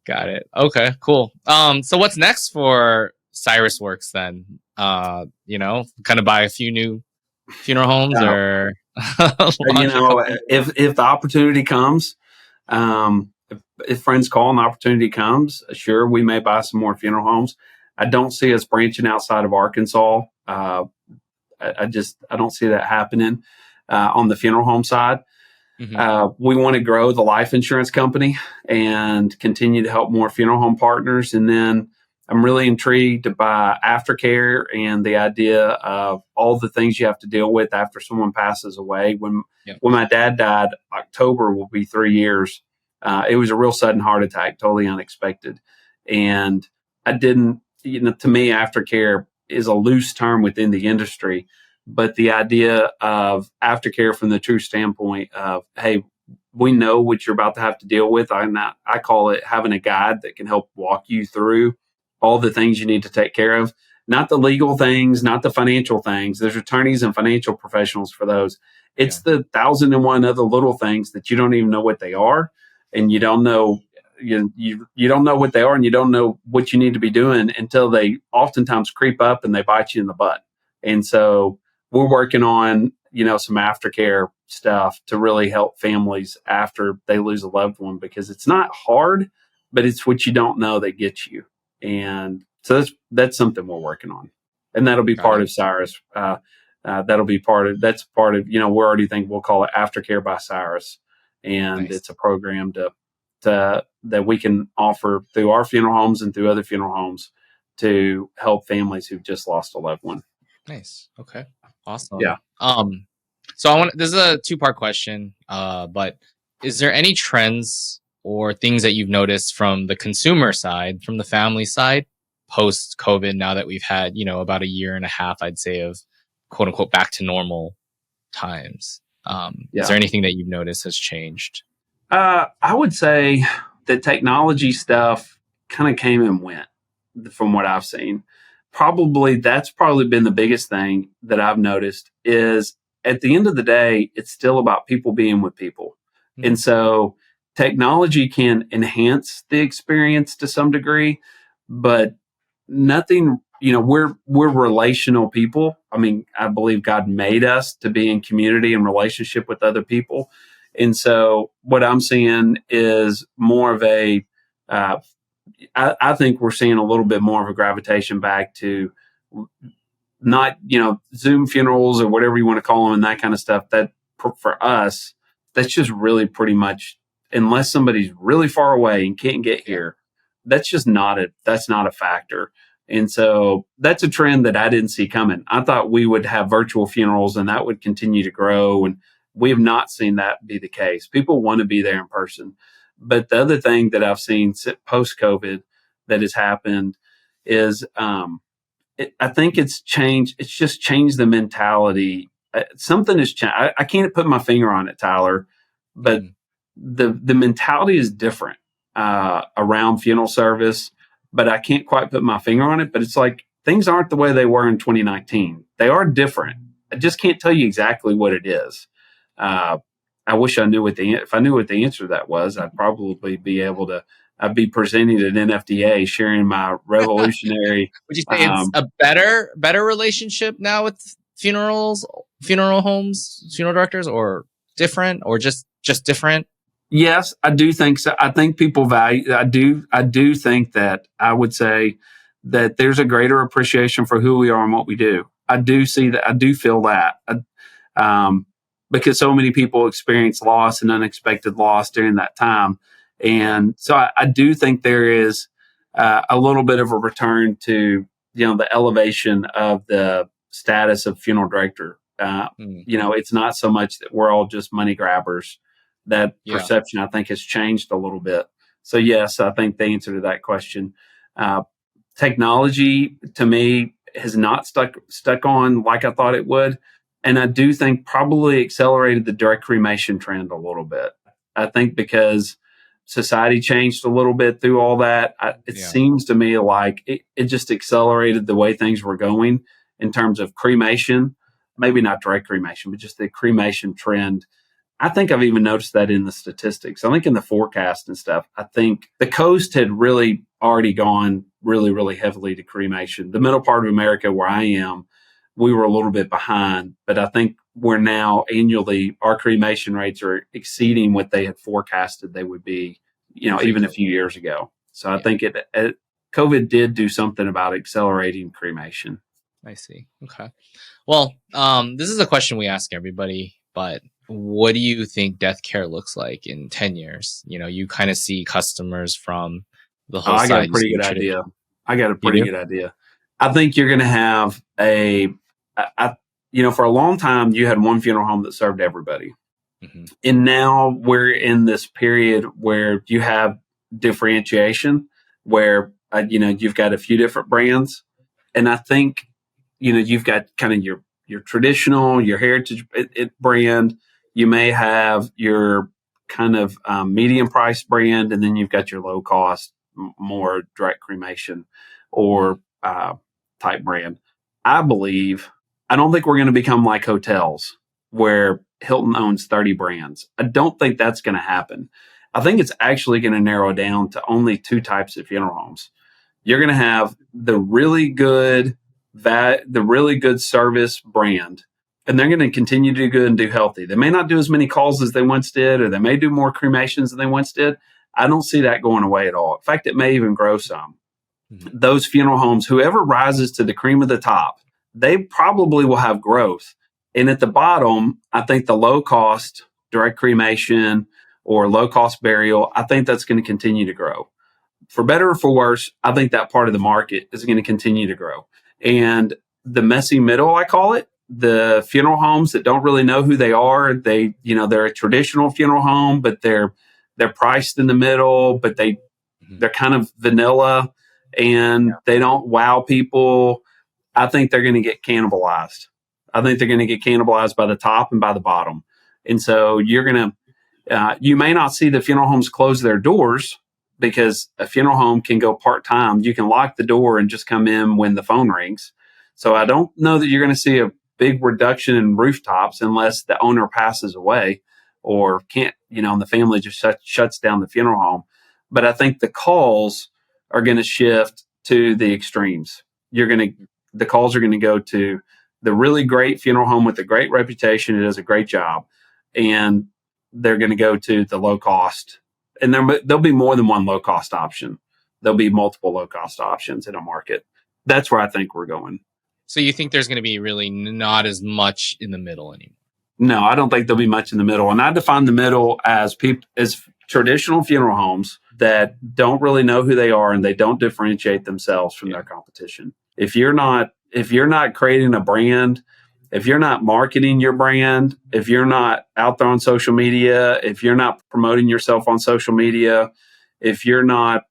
Got it. Okay, cool. So what's next for Cyrus Works then? Kind of buy a few new funeral homes, or if the opportunity comes, if friends call and the opportunity comes, sure, we may buy some more funeral homes. I don't see us branching outside of Arkansas. I don't see that happening on the funeral home side. Mm-hmm. We want to grow the life insurance company and continue to help more funeral home partners. And then I'm really intrigued by aftercare and the idea of all the things you have to deal with after someone passes away. When my dad died, October will be 3 years. It was a real sudden heart attack, totally unexpected. And I didn't, to me, aftercare is a loose term within the industry. But the idea of aftercare from the true standpoint of, hey, we know what you're about to have to deal with. I call it having a guide that can help walk you through all the things you need to take care of. Not the legal things, not the financial things. There's attorneys and financial professionals for those. It's the 1,001 other little things that you don't even know what they are, and you don't know you don't know what they are, and you don't know what you need to be doing until they oftentimes creep up and they bite you in the butt. And so we're working on, some aftercare stuff to really help families after they lose a loved one, because it's not hard, but it's what you don't know that gets you. And so that's something we're working on, and that'll be part of Cyrus. That's part of, we're already thinking we'll call it Aftercare by Cyrus. And nice. It's a program that we can offer through our funeral homes and through other funeral homes to help families who've just lost a loved one. Nice. Okay. Awesome. Yeah. So this is a 2-part question, but is there any trends or things that you've noticed from the consumer side, from the family side, post COVID, now that we've had, about 1.5 years, I'd say, of quote unquote back to normal times? Is there anything that you've noticed has changed? I would say the technology stuff kind of came and went from what I've seen. That's probably been the biggest thing that I've noticed is, at the end of the day, it's still about people being with people. Mm-hmm. And so technology can enhance the experience to some degree, but nothing, we're relational people. I mean, I believe God made us to be in community and relationship with other people. And so what I'm seeing is more of I think we're seeing a little bit more of a gravitation back to not, Zoom funerals or whatever you want to call them and that kind of stuff. That for us, that's just really pretty much, unless somebody's really far away and can't get here, that's not a factor. And so that's a trend that I didn't see coming. I thought we would have virtual funerals and that would continue to grow and We have not seen that be the case. People want to be there in person. But the other thing that I've seen post COVID that has happened is I think it's changed. It's just changed the mentality. Something has changed. I can't put my finger on it, Tyler, but the mentality is different around funeral service. But I can't quite put my finger on it. But it's like things aren't the way they were in 2019. They are different. I just can't tell you exactly what it is. I wish I knew if I knew what the answer to that was, I'd probably be able to. I'd be presenting at NFDA, sharing my revolutionary. Would you say it's a better relationship now with funeral homes, funeral directors, or different, or just different? Yes, I do think so. I think people value. I do think that I would say that there's a greater appreciation for who we are and what we do. I do see that. I do feel that. Because so many people experience loss and unexpected loss during that time. And so I do think there is a little bit of a return to, the elevation of the status of funeral director. It's not so much that we're all just money grabbers. That perception, I think, has changed a little bit. So, yes, I think the answer to that question, technology to me has not stuck on like I thought it would. And I do think probably accelerated the direct cremation trend a little bit. I think because society changed a little bit through all that, it seems to me like it just accelerated the way things were going in terms of cremation, maybe not direct cremation, but just the cremation trend. I think I've even noticed that in the statistics. I think in the forecast and stuff, I think the coast had really already gone really, really heavily to cremation. The middle part of America where I am, we were a little bit behind, but I think we're now annually, our cremation rates are exceeding what they had forecasted they would be, even a few years ago. So I think COVID did do something about accelerating cremation. I see. Okay. Well, this is a question we ask everybody, but what do you think death care looks like in 10 years? You kind of see customers from the whole side. I got a pretty good idea. I think you're going to have for a long time, you had one funeral home that served everybody. Mm-hmm. And now we're in this period where you have differentiation, where, you've got a few different brands. And I think, you've got kind of your traditional, your heritage brand. You may have your kind of medium price brand, and then you've got your low cost, more direct cremation or type brand. I don't think we're going to become like hotels where Hilton owns 30 brands. I don't think that's going to happen. I think it's actually going to narrow down to only two types of funeral homes. You're going to have the really good service brand, and they're going to continue to do good and do healthy. They may not do as many calls as they once did, or they may do more cremations than they once did. I don't see that going away at all. In fact, it may even grow some. Mm-hmm. Those funeral homes, whoever rises to the cream of the top, they probably will have growth. And at the bottom, I think the low cost direct cremation or low cost burial, I think that's going to continue to grow. For better or for worse, I think that part of the market is going to continue to grow. And the messy middle, I call it, the funeral homes that don't really know who they are, they're a traditional funeral home, but they're priced in the middle, but they're kind of vanilla and they don't wow people. I think they're going to get cannibalized. I think they're going to get cannibalized by the top and by the bottom. And so you may not see the funeral homes close their doors, because a funeral home can go part-time. You can lock the door and just come in when the phone rings. So I don't know that you're going to see a big reduction in rooftops unless the owner passes away or can't, and the family just shuts down the funeral home. But I think the calls are going to shift to the extremes. The calls are going to go to the really great funeral home with a great reputation. It does a great job. And they're going to go to the low cost. And there'll be more than one low cost option. There'll be multiple low cost options in a market. That's where I think we're going. So you think there's going to be really not as much in the middle anymore? No, I don't think there'll be much in the middle. And I define the middle as traditional funeral homes that don't really know who they are and they don't differentiate themselves from their competition. If you're not creating a brand if you're not marketing your brand, if you're not out there on social media, if you're not promoting yourself on social media, if you're not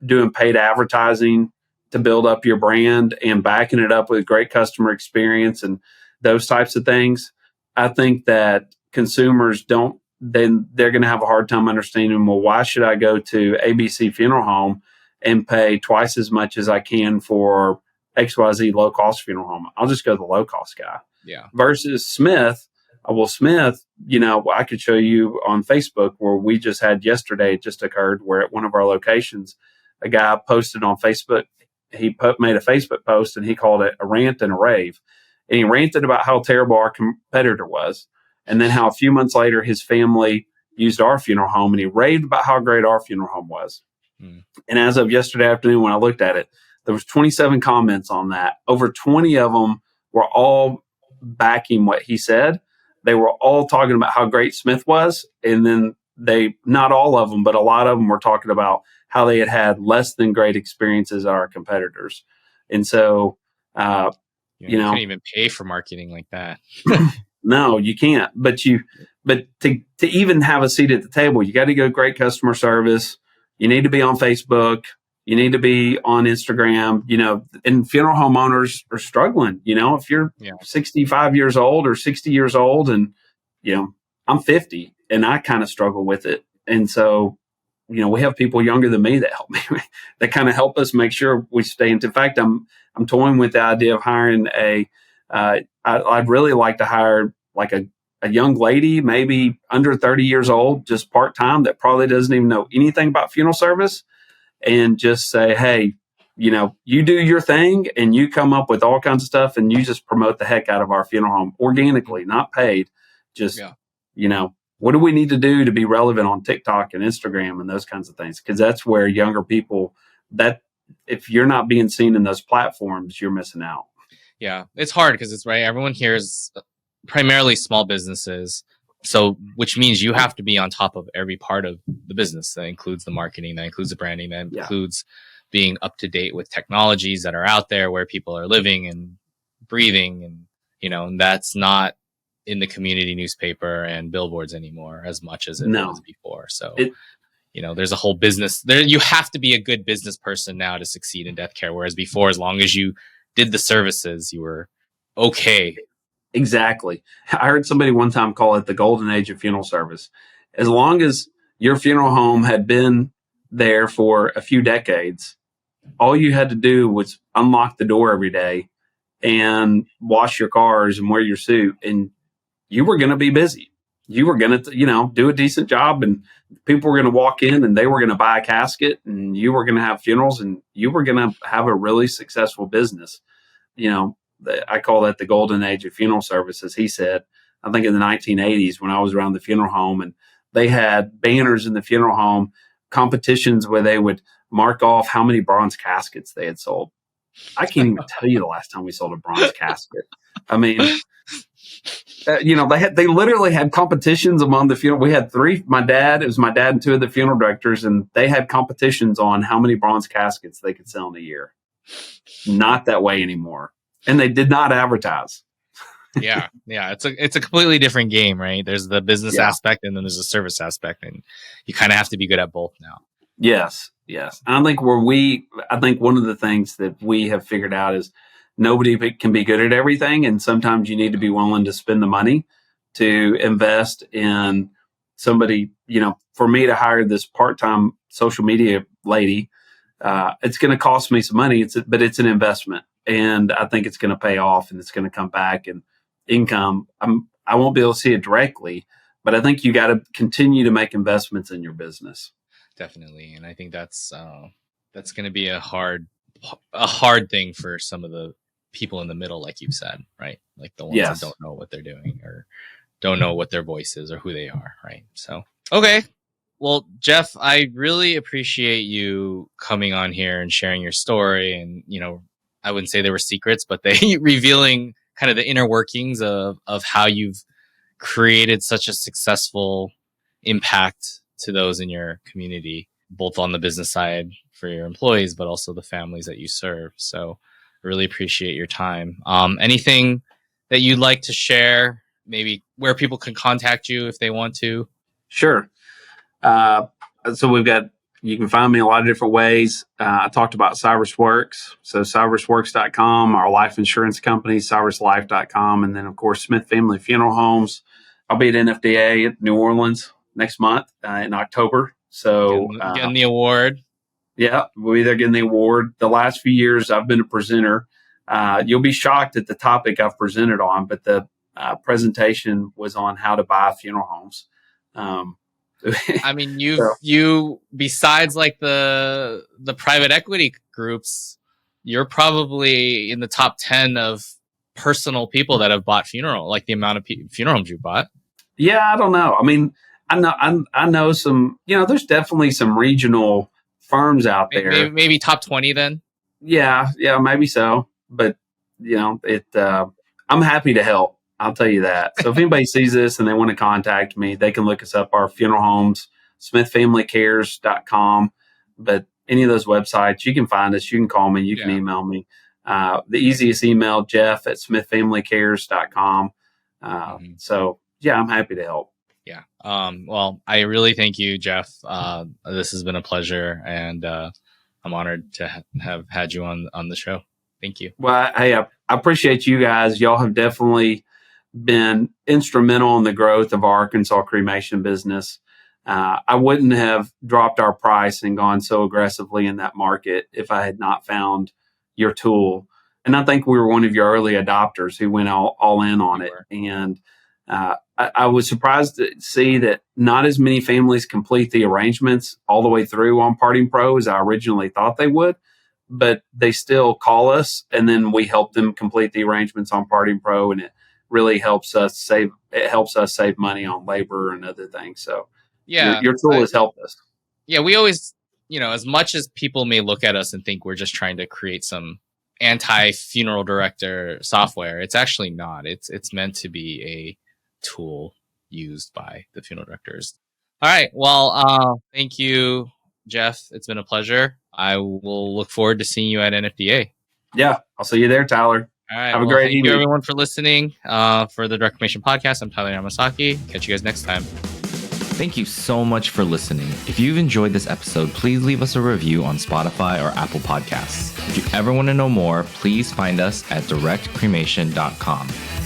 doing paid advertising to build up your brand and backing it up with great customer experience and those types of things, I think that consumers don't, then they're going to have a hard time understanding, well, why should I go to ABC Funeral Home and pay twice as much as I can for XYZ low cost funeral home? I'll just go to the low cost guy. Yeah. Versus Smith. Well, Smith, I could show you on Facebook where we just had yesterday, it just occurred where at one of our locations, a guy posted on Facebook. He made a Facebook post and he called it a rant and a rave. And he ranted about how terrible our competitor was. And then how a few months later, his family used our funeral home and he raved about how great our funeral home was. And as of yesterday afternoon, when I looked at it, there was 27 comments on that. Over 20 of them were all backing what he said. They were all talking about how great Smith was. And then not all of them, but a lot of them were talking about how they had less than great experiences at our competitors. And so, you can't even pay for marketing like that. No, you can't. But to even have a seat at the table, you got to go great customer service. You need to be on Facebook. You need to be on Instagram, and funeral home owners are struggling. If you're 65 years old or 60 years old and, I'm 50 and I kind of struggle with it. And so, we have people younger than me that help me, that kind of help us make sure we stay. In fact, I'm toying with the idea of hiring I'd really like to hire like a young lady, maybe under 30 years old, just part-time, that probably doesn't even know anything about funeral service, and just say, hey, you do your thing and you come up with all kinds of stuff and you just promote the heck out of our funeral home organically, not paid. Just, what do we need to do to be relevant on TikTok and Instagram and those kinds of things? Because that's where younger people, that if you're not being seen in those platforms, you're missing out. Yeah, it's hard because it's right. Everyone here is primarily small businesses. So, which means you have to be on top of every part of the business. That includes the marketing, that includes the branding, that includes being up to date with technologies that are out there where people are living and breathing. And, and that's not in the community newspaper and billboards anymore as much as it was before. So, there's a whole business there. You have to be a good business person now to succeed in death care. Whereas before, as long as you did the services, you were okay. Exactly. I heard somebody one time call it the golden age of funeral service. As long as your funeral home had been there for a few decades, all you had to do was unlock the door every day and wash your cars and wear your suit, and you were going to be busy. You were going to, do a decent job, and people were going to walk in and they were going to buy a casket, and you were going to have funerals, and you were going to have a really successful business. I call that the golden age of funeral services. He said, I think in the 1980s when I was around the funeral home, and they had banners in the funeral home, competitions where they would mark off how many bronze caskets they had sold. I can't even tell you the last time we sold a bronze casket. I mean, they literally had competitions among the funeral. We had three. It was my dad and two of the funeral directors, and they had competitions on how many bronze caskets they could sell in a year. Not that way anymore. And they did not advertise. Yeah. It's a completely different game, right? There's the business aspect and then there's the service aspect, and you kind of have to be good at both now. Yes. I think one of the things that we have figured out is nobody can be good at everything, and sometimes you need to be willing to spend the money to invest in somebody. For me to hire this part-time social media lady, it's going to cost me some money. But it's an investment. And I think it's going to pay off, and it's going to come back and income. I won't be able to see it directly, but I think you got to continue to make investments in your business. Definitely. And I think that's going to be a hard thing for some of the people in the middle, like you said, right? Like the ones that don't know what they're doing or don't know what their voice is or who they are. Right. So, okay. Well, Jeff, I really appreciate you coming on here and sharing your story, and, I wouldn't say they were secrets, but they revealing kind of the inner workings of how you've created such a successful impact to those in your community, both on the business side for your employees, but also the families that you serve. So I really appreciate your time. Anything that you'd like to share? Maybe where people can contact you if they want to? Sure. So you can find me a lot of different ways. I talked about Cyrus Works. So cyrusworks.com, our life insurance company, cyruslife.com. And then, of course, Smith Family Funeral Homes. I'll be at NFDA at New Orleans next month in October. So getting the award. Yeah, we'll be there getting the award. The last few years I've been a presenter. You'll be shocked at the topic I've presented on, but the presentation was on how to buy funeral homes. I mean, you besides like the private equity groups, you're probably in the top 10 of personal people that have bought like the amount of funeral homes you bought. Yeah, I don't know. I mean, I know some. There's definitely some regional firms out there. Maybe top 20 then. Yeah, maybe so. But I'm happy to help. I'll tell you that. So if anybody sees this and they want to contact me, they can look us up, our funeral homes, smithfamilycares.com. But any of those websites, you can find us. You can call me. You can email me. The easiest email, jeff@smithfamilycares.com. So, yeah, I'm happy to help. Yeah. Well, I really thank you, Jeff. This has been a pleasure, and I'm honored to have had you on the show. Thank you. Well, hey, I appreciate you guys. Y'all have definitely been instrumental in the growth of our Arkansas cremation business. I wouldn't have dropped our price and gone so aggressively in that market if I had not found your tool. And I think we were one of your early adopters who went all in on it. And I was surprised to see that not as many families complete the arrangements all the way through on Parting Pro as I originally thought they would. But they still call us, and then we help them complete the arrangements on Parting Pro, and it really helps us save money on labor and other things. So yeah, your tool has helped us. Yeah, we always, as much as people may look at us and think we're just trying to create some anti-funeral director software, it's actually not. It's meant to be a tool used by the funeral directors. All right. Well, thank you, Jeff. It's been a pleasure. I will look forward to seeing you at NFDA. Yeah, I'll see you there, Tyler. All right. Have a great evening. Thank you, everyone, for listening. For the Direct Cremation Podcast, I'm Tyler Yamasaki. Catch you guys next time. Thank you so much for listening. If you've enjoyed this episode, please leave us a review on Spotify or Apple Podcasts. If you ever want to know more, please find us at directcremation.com.